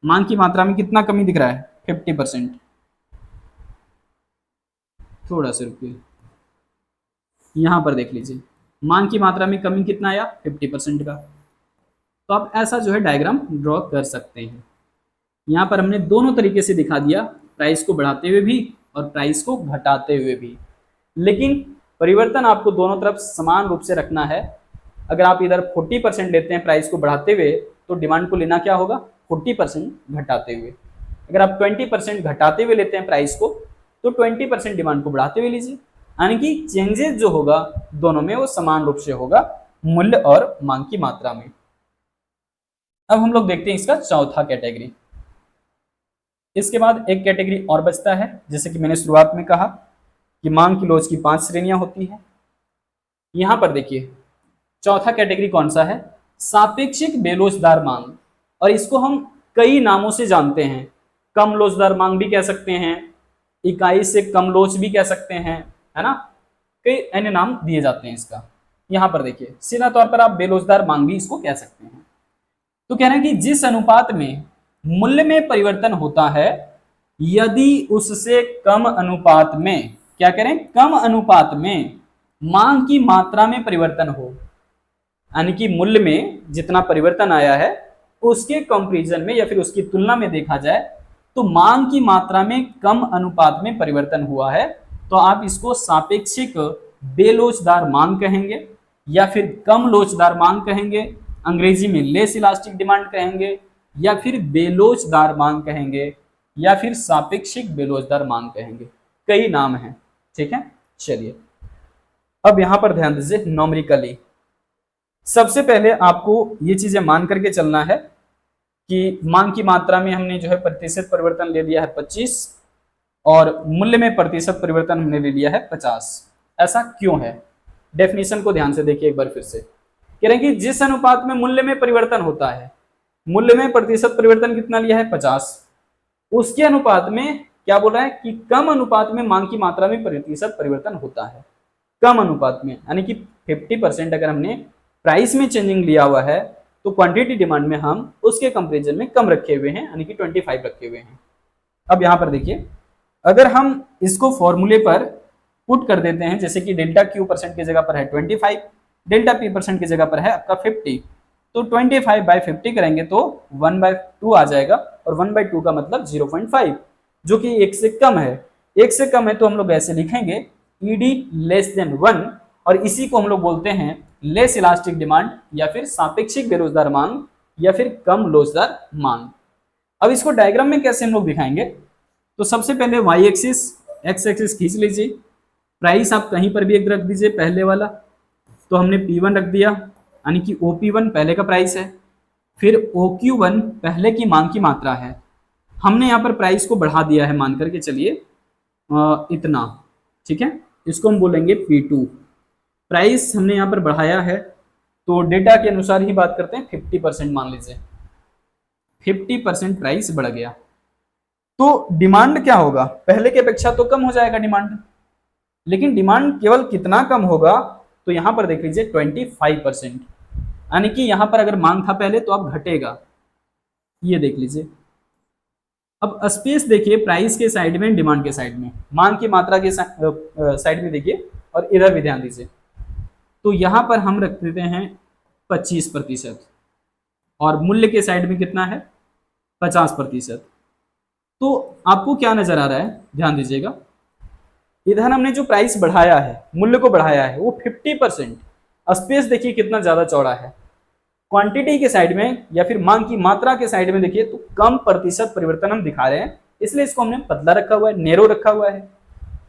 मांग की मात्रा में कितना कमी दिख रहा है 50%, थोड़ा सा रुकिए, यहां पर देख लीजिए मांग की मात्रा में कमी कितना आया 50% का। तो आप ऐसा जो है डायग्राम ड्रॉ कर सकते हैं। यहाँ पर हमने दोनों तरीके से दिखा दिया, प्राइस को बढ़ाते हुए भी और प्राइस को घटाते हुए भी, लेकिन परिवर्तन आपको दोनों तरफ समान रूप से रखना है। अगर आप इधर 40% लेते हैं प्राइस को बढ़ाते हुए, तो डिमांड को लेना क्या होगा 40% घटाते हुए। अगर आप 20% घटाते हुए लेते हैं प्राइस को, तो 20% डिमांड को बढ़ाते हुए लीजिए, यानी कि चेंजेस जो होगा दोनों में वो समान रूप से होगा मूल्य और मांग की मात्रा में। अब हम लोग देखते हैं इसका चौथा कैटेगरी। इसके बाद एक कैटेगरी और बचता है, जैसे कि मैंने शुरुआत में कहा कि मांग की लोच की 5 श्रेणियां होती है। यहां पर देखिए चौथा कैटेगरी कौन सा है, सापेक्षिक बेलोचदार मांग, और इसको हम कई नामों से जानते हैं। कम लोचदार मांग भी कह सकते हैं, इकाई से कम लोच भी कह सकते हैं, है ना, कई अन्य नाम दिए जाते हैं इसका। यहां पर देखिए सीधा तौर पर आप बेलोचदार मांग भी इसको कह सकते हैं। तो कह रहे हैं कि जिस अनुपात में मूल्य में परिवर्तन होता है, यदि उससे कम अनुपात में, क्या करें, कम अनुपात में मांग की मात्रा में परिवर्तन हो, यानी कि मूल्य में जितना परिवर्तन आया है उसके कंपैरिजन में या फिर उसकी तुलना में देखा जाए तो मांग की मात्रा में कम अनुपात में परिवर्तन हुआ है, तो आप इसको सापेक्षिक बेलोचदार मांग कहेंगे या फिर कम लोचदार मांग कहेंगे, अंग्रेजी में लेस इलास्टिक डिमांड कहेंगे, या फिर बेलोचदार मांग कहेंगे, या फिर सापेक्षिक बेलोचदार मांग कहेंगे। कई नाम हैं, ठीक है। चलिए अब यहां पर ध्यान दीजिए नॉमरिकली। सबसे पहले आपको ये चीजें मान करके चलना है कि मांग की मात्रा में हमने जो है प्रतिशत परिवर्तन ले लिया है 25 और मूल्य में प्रतिशत परिवर्तन हमने ले लिया है 50। ऐसा क्यों है, डेफिनेशन को ध्यान से देखिए एक बार फिर से। कह रहे हैं कि जिस अनुपात में मूल्य में परिवर्तन होता है, मूल्य में प्रतिशत परिवर्तन कितना लिया है 50, उसके अनुपात में क्या बोल रहा है कि कम अनुपात में मांग की मात्रा में प्रतिशत परिवर्तन होता है। कम अनुपात में यानी कि 50% अगर हमने प्राइस में चेंजिंग लिया हुआ है, तो क्वांटिटी डिमांड में हम उसके कंपैरिजन में कम रखे हुए हैं, यानी कि 25 रखे हुए हैं। अब यहां पर देखिए अगर हम इसको फॉर्मूले पर पुट कर देते हैं, जैसे कि डेल्टा क्यू परसेंट की जगह पर है 25, डेल्टा पी परसेंट की जगह पर है आपका 50, तो 25/50 करेंगे तो 1/2 आ जाएगा, और 1/2 का मतलब 0.5, जो कि 1 से कम है। 1 से कम है तो हम लोग ऐसे लिखेंगे ईडी लेस देन 1, और इसी को हम लोग बोलते हैं लेस इलास्टिक डिमांड या फिर सापेक्षिक बेरोजगार मांग या फिर कम लोचदार मांग। अब इसको डायग्राम में कैसे हम लोग दिखाएंगे, तो सबसे पहले वाई एक्सिस एक्स एक्सिस खींच लीजिए, प्राइस आप कहीं पर भी एक रख दीजिए पहले वाला, तो हमने P1 रख दिया, यानी कि OP1 पहले का प्राइस है, फिर OQ1 पहले की मांग की मात्रा है। हमने यहाँ पर प्राइस को बढ़ा दिया है, मान करके चलिए इतना, ठीक है, इसको हम बोलेंगे P2। प्राइस हमने यहाँ पर बढ़ाया है, तो डेटा के अनुसार ही बात करते हैं, 50% मान लीजिए, 50% प्राइस बढ़ गया, तो डिमांड क्या होगा, पहले की अपेक्षा तो कम हो जाएगा डिमांड, लेकिन डिमांड केवल कितना कम होगा, तो यहां पर देख लीजिए 25%, यानी कि यहां पर अगर मांग था पहले तो अब घटेगा, ये देख लीजिए। अब स्पेस देखिए, प्राइस के साइड में, डिमांड के साइड में, मांग की मात्रा के साइड में देखिए, और इधर भी ध्यान दीजिए, तो यहां पर हम रख देते हैं 25%, और मूल्य के साइड में कितना है, 50%। तो आपको क्या नजर आ रहा है, ध्यान दीजिएगा, इधर हमने जो प्राइस बढ़ाया है, मूल्य को बढ़ाया है, वो 50%, स्पेस देखिए कितना ज्यादा चौड़ा है। क्वांटिटी के साइड में या फिर मांग की मात्रा के साइड में देखिए तो कम प्रतिशत परिवर्तन हम दिखा रहे हैं, इसलिए इसको हमने पतला रखा हुआ है, नेरो रखा हुआ है।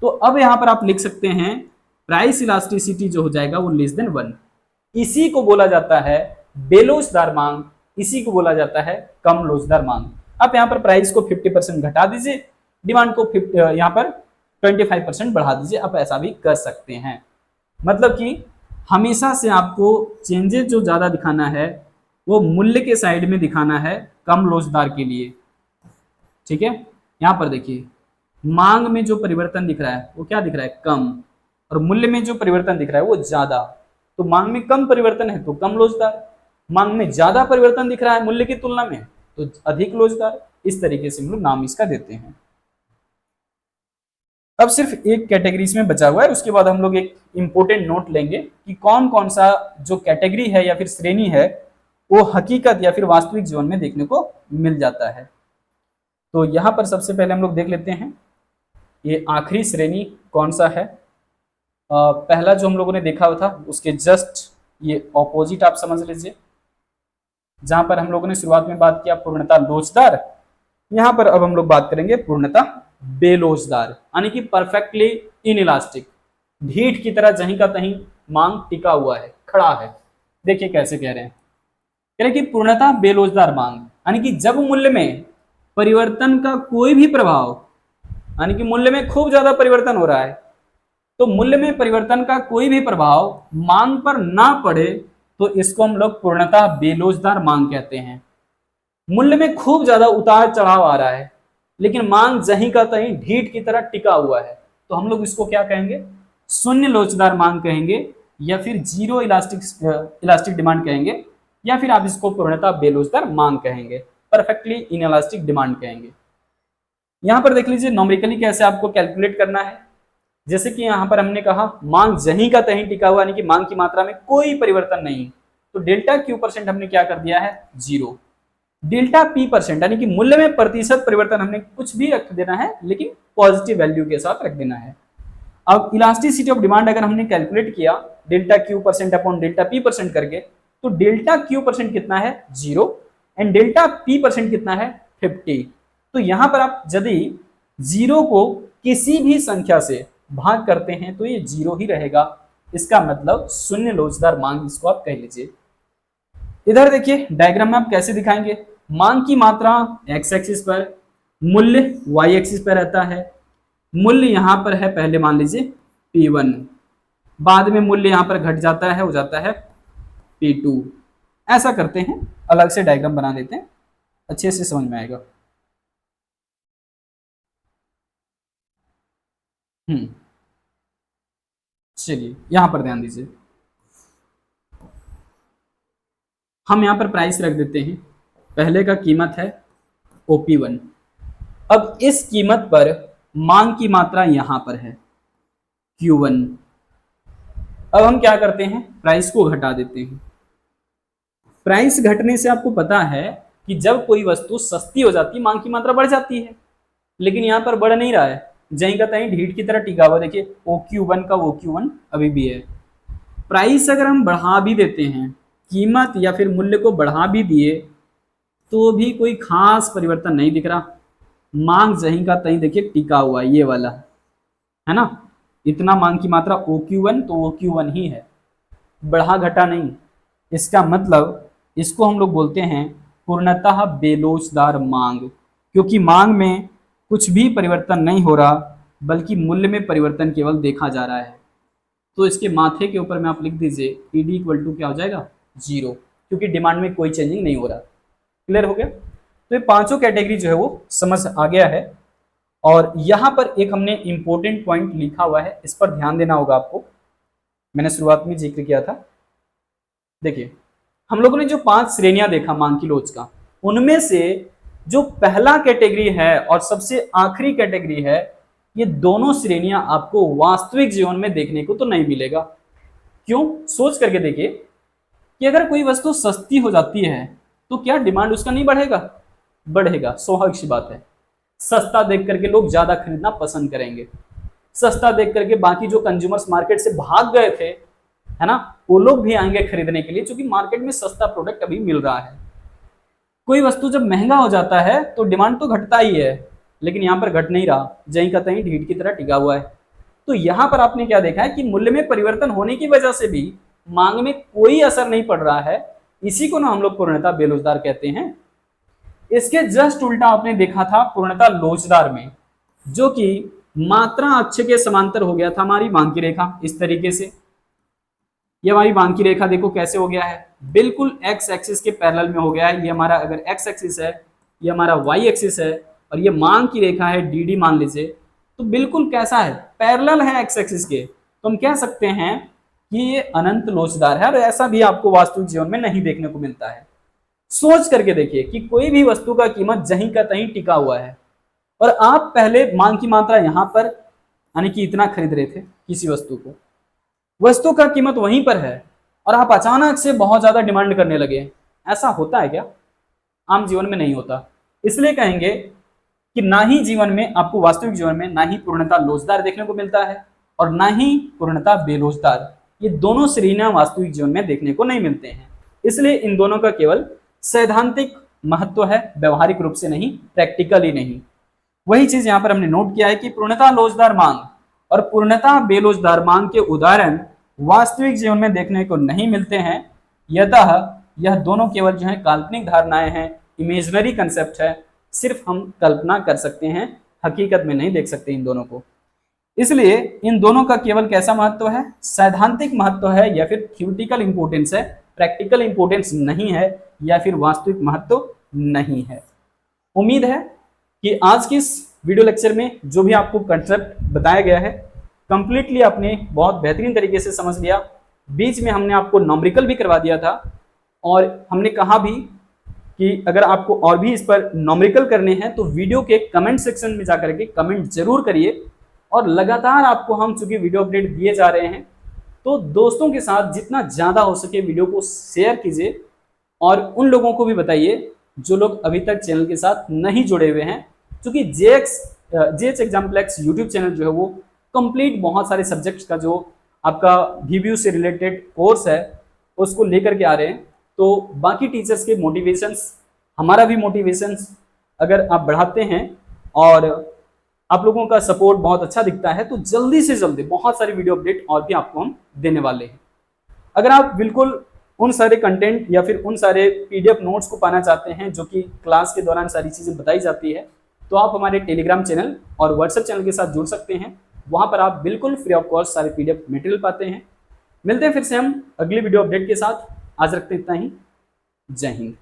तो अब यहां पर आप लिख सकते हैं प्राइस इलास्टिसिटी जो हो जाएगा वो लेस देन 1, इसी को बोला जाता है बेलोचदार मांग, इसी को बोला जाता है कम लोचदार मांग। आप यहाँ पर प्राइस को 50% घटा दीजिए, डिमांड को यहाँ पर 25% बढ़ा दीजिए, आप ऐसा भी कर सकते हैं। मतलब कि हमेशा से आपको चेंजेस जो ज्यादा दिखाना है वो मूल्य के साइड में दिखाना है, कम लोचदार के लिए, ठीक है। यहाँ पर देखिए मांग में जो परिवर्तन दिख रहा है वो क्या दिख रहा है, कम, और मूल्य में जो परिवर्तन दिख रहा है वो ज्यादा। तो मांग में कम परिवर्तन है तो कम लोचदार, मांग में ज्यादा परिवर्तन दिख रहा है मूल्य की तुलना में तो अधिक लोचदार। इस तरीके से हम लोग नाम इसका देते हैं। अब सिर्फ एक कैटेगरीज में बचा हुआ है, उसके बाद हम लोग एक इंपॉर्टेंट नोट लेंगे कि कौन कौन सा जो कैटेगरी है या फिर श्रेणी है वो हकीकत या फिर वास्तविक जीवन में देखने को मिल जाता है। तो यहाँ पर सबसे पहले हम लोग देख लेते हैं ये आखिरी श्रेणी कौन सा है। पहला जो हम लोगों ने देखा था उसके जस्ट ये ऑपोजिट आप समझ लीजिए। जहां पर हम लोगों ने शुरुआत में बात किया पूर्णता लोचदार, यहां पर अब हम लोग बात करेंगे पूर्णता बेलोचदार, यानी कि परफेक्टली इनइलास्टिक, ढीठ की तरह जहीं का तहीं मांग टिका हुआ है, खड़ा है। देखिए कैसे कह रहे हैं, कह रहे कि पूर्णता बेलोचदार मांग, यानी कि जब मूल्य में परिवर्तन का कोई भी प्रभाव, यानी कि मूल्य में खूब ज्यादा परिवर्तन हो रहा है तो मूल्य में परिवर्तन का कोई भी प्रभाव मांग पर ना पड़े तो इसको हम लोग पूर्णता बेलोचदार मांग कहते हैं। मूल्य में खूब ज्यादा उतार चढ़ाव आ रहा है लेकिन मांग जहीं का तहीं ढीठ की तरह टिका हुआ है तो हम लोग इसको क्या कहेंगे, शून्य लोचदार मांग कहेंगे, या फिर जीरो इलास्टिक डिमांड कहेंगे, या फिर आप इसको पूर्णता बेलोचदार मांग कहेंगे, परफेक्टली इनइलास्टिक डिमांड कहेंगे। यहां पर देख लीजिए नॉमेरिकली कैसे आपको कैलकुलेट करना है। जैसे कि यहां पर हमने कहा मांग जहीं का तहीं टिका हुआ, यानी कि मांग की मात्रा में कोई परिवर्तन नहीं, तो डेल्टा क्यू परसेंट हमने क्या कर दिया है, 0। डेल्टा पी परसेंट यानी कि मूल्य में प्रतिशत परिवर्तन हमने कुछ भी रख देना है लेकिन पॉजिटिव वैल्यू के साथ रख देना है। अब इलास्टिसिटी ऑफ डिमांड अगर हमने कैलकुलेट किया delta Q percent upon delta P percent करके, तो डेल्टा क्यू परसेंट कितना है, 0, एंड डेल्टा पी परसेंट कितना है, 50। तो यहां पर आप यदि 0 को किसी भी संख्या से भाग करते हैं तो ये 0 ही रहेगा, इसका मतलब शून्य लोचदार मांग इसको आप कह लीजिए। इधर देखिए डायग्राम में आप कैसे दिखाएंगे, मांग की मात्रा एक्स एक्सिस पर, मूल्य वाई एक्सिस पर रहता है। मूल्य यहां पर है पहले मान लीजिए P1, बाद में मूल्य यहां पर घट जाता है, हो जाता है P2। ऐसा करते हैं, अलग से डायग्राम बना देते हैं, अच्छे से समझ में आएगा। चलिए यहां पर ध्यान दीजिए, हम यहां पर प्राइस रख देते हैं, पहले का कीमत है OP1। अब इस कीमत पर मांग की मात्रा यहां पर है Q1। अब हम क्या करते हैं, प्राइस को घटा देते हैं। प्राइस घटने से आपको पता है कि जब कोई वस्तु सस्ती हो जाती है मांग की मात्रा बढ़ जाती है, लेकिन यहां पर बढ़ नहीं रहा है, जहीं का तहीं ढीठ की तरह टिका हुआ। देखिए OQ1 का OQ1 अभी भी है। प्राइस अगर हम बढ़ा भी देते हैं, कीमत या फिर मूल्य को बढ़ा भी दिए तो भी कोई खास परिवर्तन नहीं दिख रहा, मांग जहीं का तहीं देखिए टिका हुआ, ये वाला है ना, इतना मांग की मात्रा OQ1 तो OQ1 ही है। बढ़ा घटा नहीं। इसका मतलब इसको हम लोग बोलते हैं पूर्णतः बेलोचदार मांग, क्योंकि मांग में कुछ भी परिवर्तन नहीं हो रहा बल्कि मूल्य में परिवर्तन केवल देखा जा रहा है। तो इसके माथे के ऊपर में आप लिख दीजिए ईडी इक्वल टू क्या हो जाएगा, 0, क्योंकि डिमांड में कोई चेंजिंग नहीं हो रहा। क्लियर हो गया? तो ये पांचों कैटेगरी जो है वो समझ आ गया है। और यहाँ पर एक हमने इंपॉर्टेंट पॉइंट लिखा हुआ है, इस पर ध्यान देना होगा आपको। मैंने शुरुआत में जिक्र किया था। देखिए, हम लोगों ने जो 5 श्रेणियां देखा मांग की लोच का, उनमें से जो पहला कैटेगरी है और सबसे आखिरी कैटेगरी है, ये दोनों श्रेणियां आपको वास्तविक जीवन में देखने को तो नहीं मिलेगा। क्यों? सोच करके देखिए कि अगर कोई वस्तु सस्ती हो जाती है तो क्या डिमांड उसका नहीं बढ़ेगा? बढ़ेगा, स्वाभाविक सी बात है। सस्ता देख करके लोग ज्यादा खरीदना पसंद करेंगे। सस्ता देख करके बाकी जो कंज्यूमर्स मार्केट से भाग गए थे, है ना, वो लोग भी आएंगे खरीदने के लिए, क्योंकि मार्केट में सस्ता प्रोडक्ट अभी मिल रहा है। कोई वस्तु जब महंगा हो जाता है तो डिमांड तो घटता ही है, लेकिन यहाँ पर घट नहीं रहा, जहीं का तहीं ढीठ की तरह टिका हुआ है। तो यहाँ पर आपने क्या देखा है कि मूल्य में परिवर्तन होने की वजह से भी मांग में कोई असर नहीं पड़ रहा है। इसी को ना हम लोग पूर्णतः बेरोजगार कहते हैं। इसके जस्ट उल्टा आपने देखा था पूर्णतः लोचदार में, जो कि मात्रा अक्ष के समांतर हो गया था हमारी मांग की रेखा। इस तरीके से ये हमारी मांग की रेखा देखो कैसे हो गया है, बिल्कुल एक्स एक्सिस के पैरेलल में हो गया है। ये हमारा अगर एक्स एक्सिस है, ये हमारा वाई एक्सिस है, और ये मांग की रेखा है डी मान लीजिए, तो बिल्कुल कैसा है, पैरेलल है एक्स एक्सिस के। तो हम कह सकते हैं कि ये अनंत लोचदार है, और ऐसा भी आपको वास्तविक जीवन में नहीं देखने को मिलता है। सोच करके देखिए कि कोई भी वस्तु का कीमत जहीं का तहीं टिका हुआ है, और आप पहले मांग की मात्रा यहां पर यानी कि इतना खरीद रहे थे किसी वस्तु को, वस्तु का कीमत वहीं पर है, और आप अचानक से बहुत ज्यादा डिमांड करने लगे। ऐसा होता है क्या? आम जीवन में नहीं होता। इसलिए कहेंगे कि ना ही जीवन में आपको वास्तविक जीवन में ना ही पूर्णतः लोचदार देखने को मिलता है और ना ही पूर्णतः बेलोचदार। ये दोनों श्रेणियां वास्तविक जीवन में देखने को नहीं मिलते हैं। इसलिए इन दोनों का केवल सैद्धांतिक महत्व है, व्यवहारिक रूप से नहीं, प्रैक्टिकली नहीं। वही चीज यहाँ पर हमने नोट किया है कि पूर्णतः लोचदार मांग और पूर्णतः बेलोचदार मांग के उदाहरण वास्तविक जीवन में देखने को नहीं मिलते हैं। यतः यह दोनों केवल जो है काल्पनिक धारणाएं हैं, इमेजनरी कंसेप्ट है, सिर्फ हम कल्पना कर सकते हैं, हकीकत में नहीं देख सकते इन दोनों को। इसलिए इन दोनों का केवल कैसा महत्व है, सैद्धांतिक महत्व है, या फिर थ्योरेटिकल इंपोर्टेंस है, प्रैक्टिकल इंपोर्टेंस नहीं है, या फिर वास्तविक महत्व नहीं है। उम्मीद है कि आज के इस वीडियो लेक्चर में जो भी आपको कंसेप्ट बताया गया है कंप्लीटली आपने बहुत बेहतरीन तरीके से समझ लिया। बीच में हमने आपको नॉमरिकल भी करवा दिया था, और हमने कहा भी कि अगर आपको और भी इस पर नॉमरिकल करने हैं तो वीडियो के कमेंट सेक्शन में जाकर के कमेंट जरूर करिए। और लगातार आपको हम चूंकि वीडियो अपडेट दिए जा रहे हैं, तो दोस्तों के साथ जितना ज़्यादा हो सके वीडियो को शेयर कीजिए, और उन लोगों को भी बताइए जो लोग अभी तक चैनल के साथ नहीं जुड़े हुए हैं। क्योंकि जेएच एग्जाम्पलेक्स यूट्यूब चैनल जो है वो कंप्लीट बहुत सारे सब्जेक्ट्स का जो आपका VBU से रिलेटेड कोर्स है उसको लेकर के आ रहे हैं। तो बाकी टीचर्स के मोटिवेशंस, हमारा भी मोटिवेशंस अगर आप बढ़ाते हैं और आप लोगों का सपोर्ट बहुत अच्छा दिखता है, तो जल्दी से जल्दी बहुत सारी वीडियो अपडेट और भी आपको हम देने वाले हैं। अगर आप बिल्कुल उन सारे कंटेंट या फिर उन सारे PDF नोट्स को पाना चाहते हैं जो कि क्लास के दौरान सारी चीज़ें बताई जाती है, तो आप हमारे टेलीग्राम चैनल और व्हाट्सएप चैनल के साथ जुड़ सकते हैं। वहाँ पर आप बिल्कुल फ्री ऑफ कॉस्ट सारे PDF मटेरियल पाते हैं। मिलते हैं फिर से हम अगली वीडियो अपडेट के साथ। आज रखते हैं इतना ही। जय हिंद।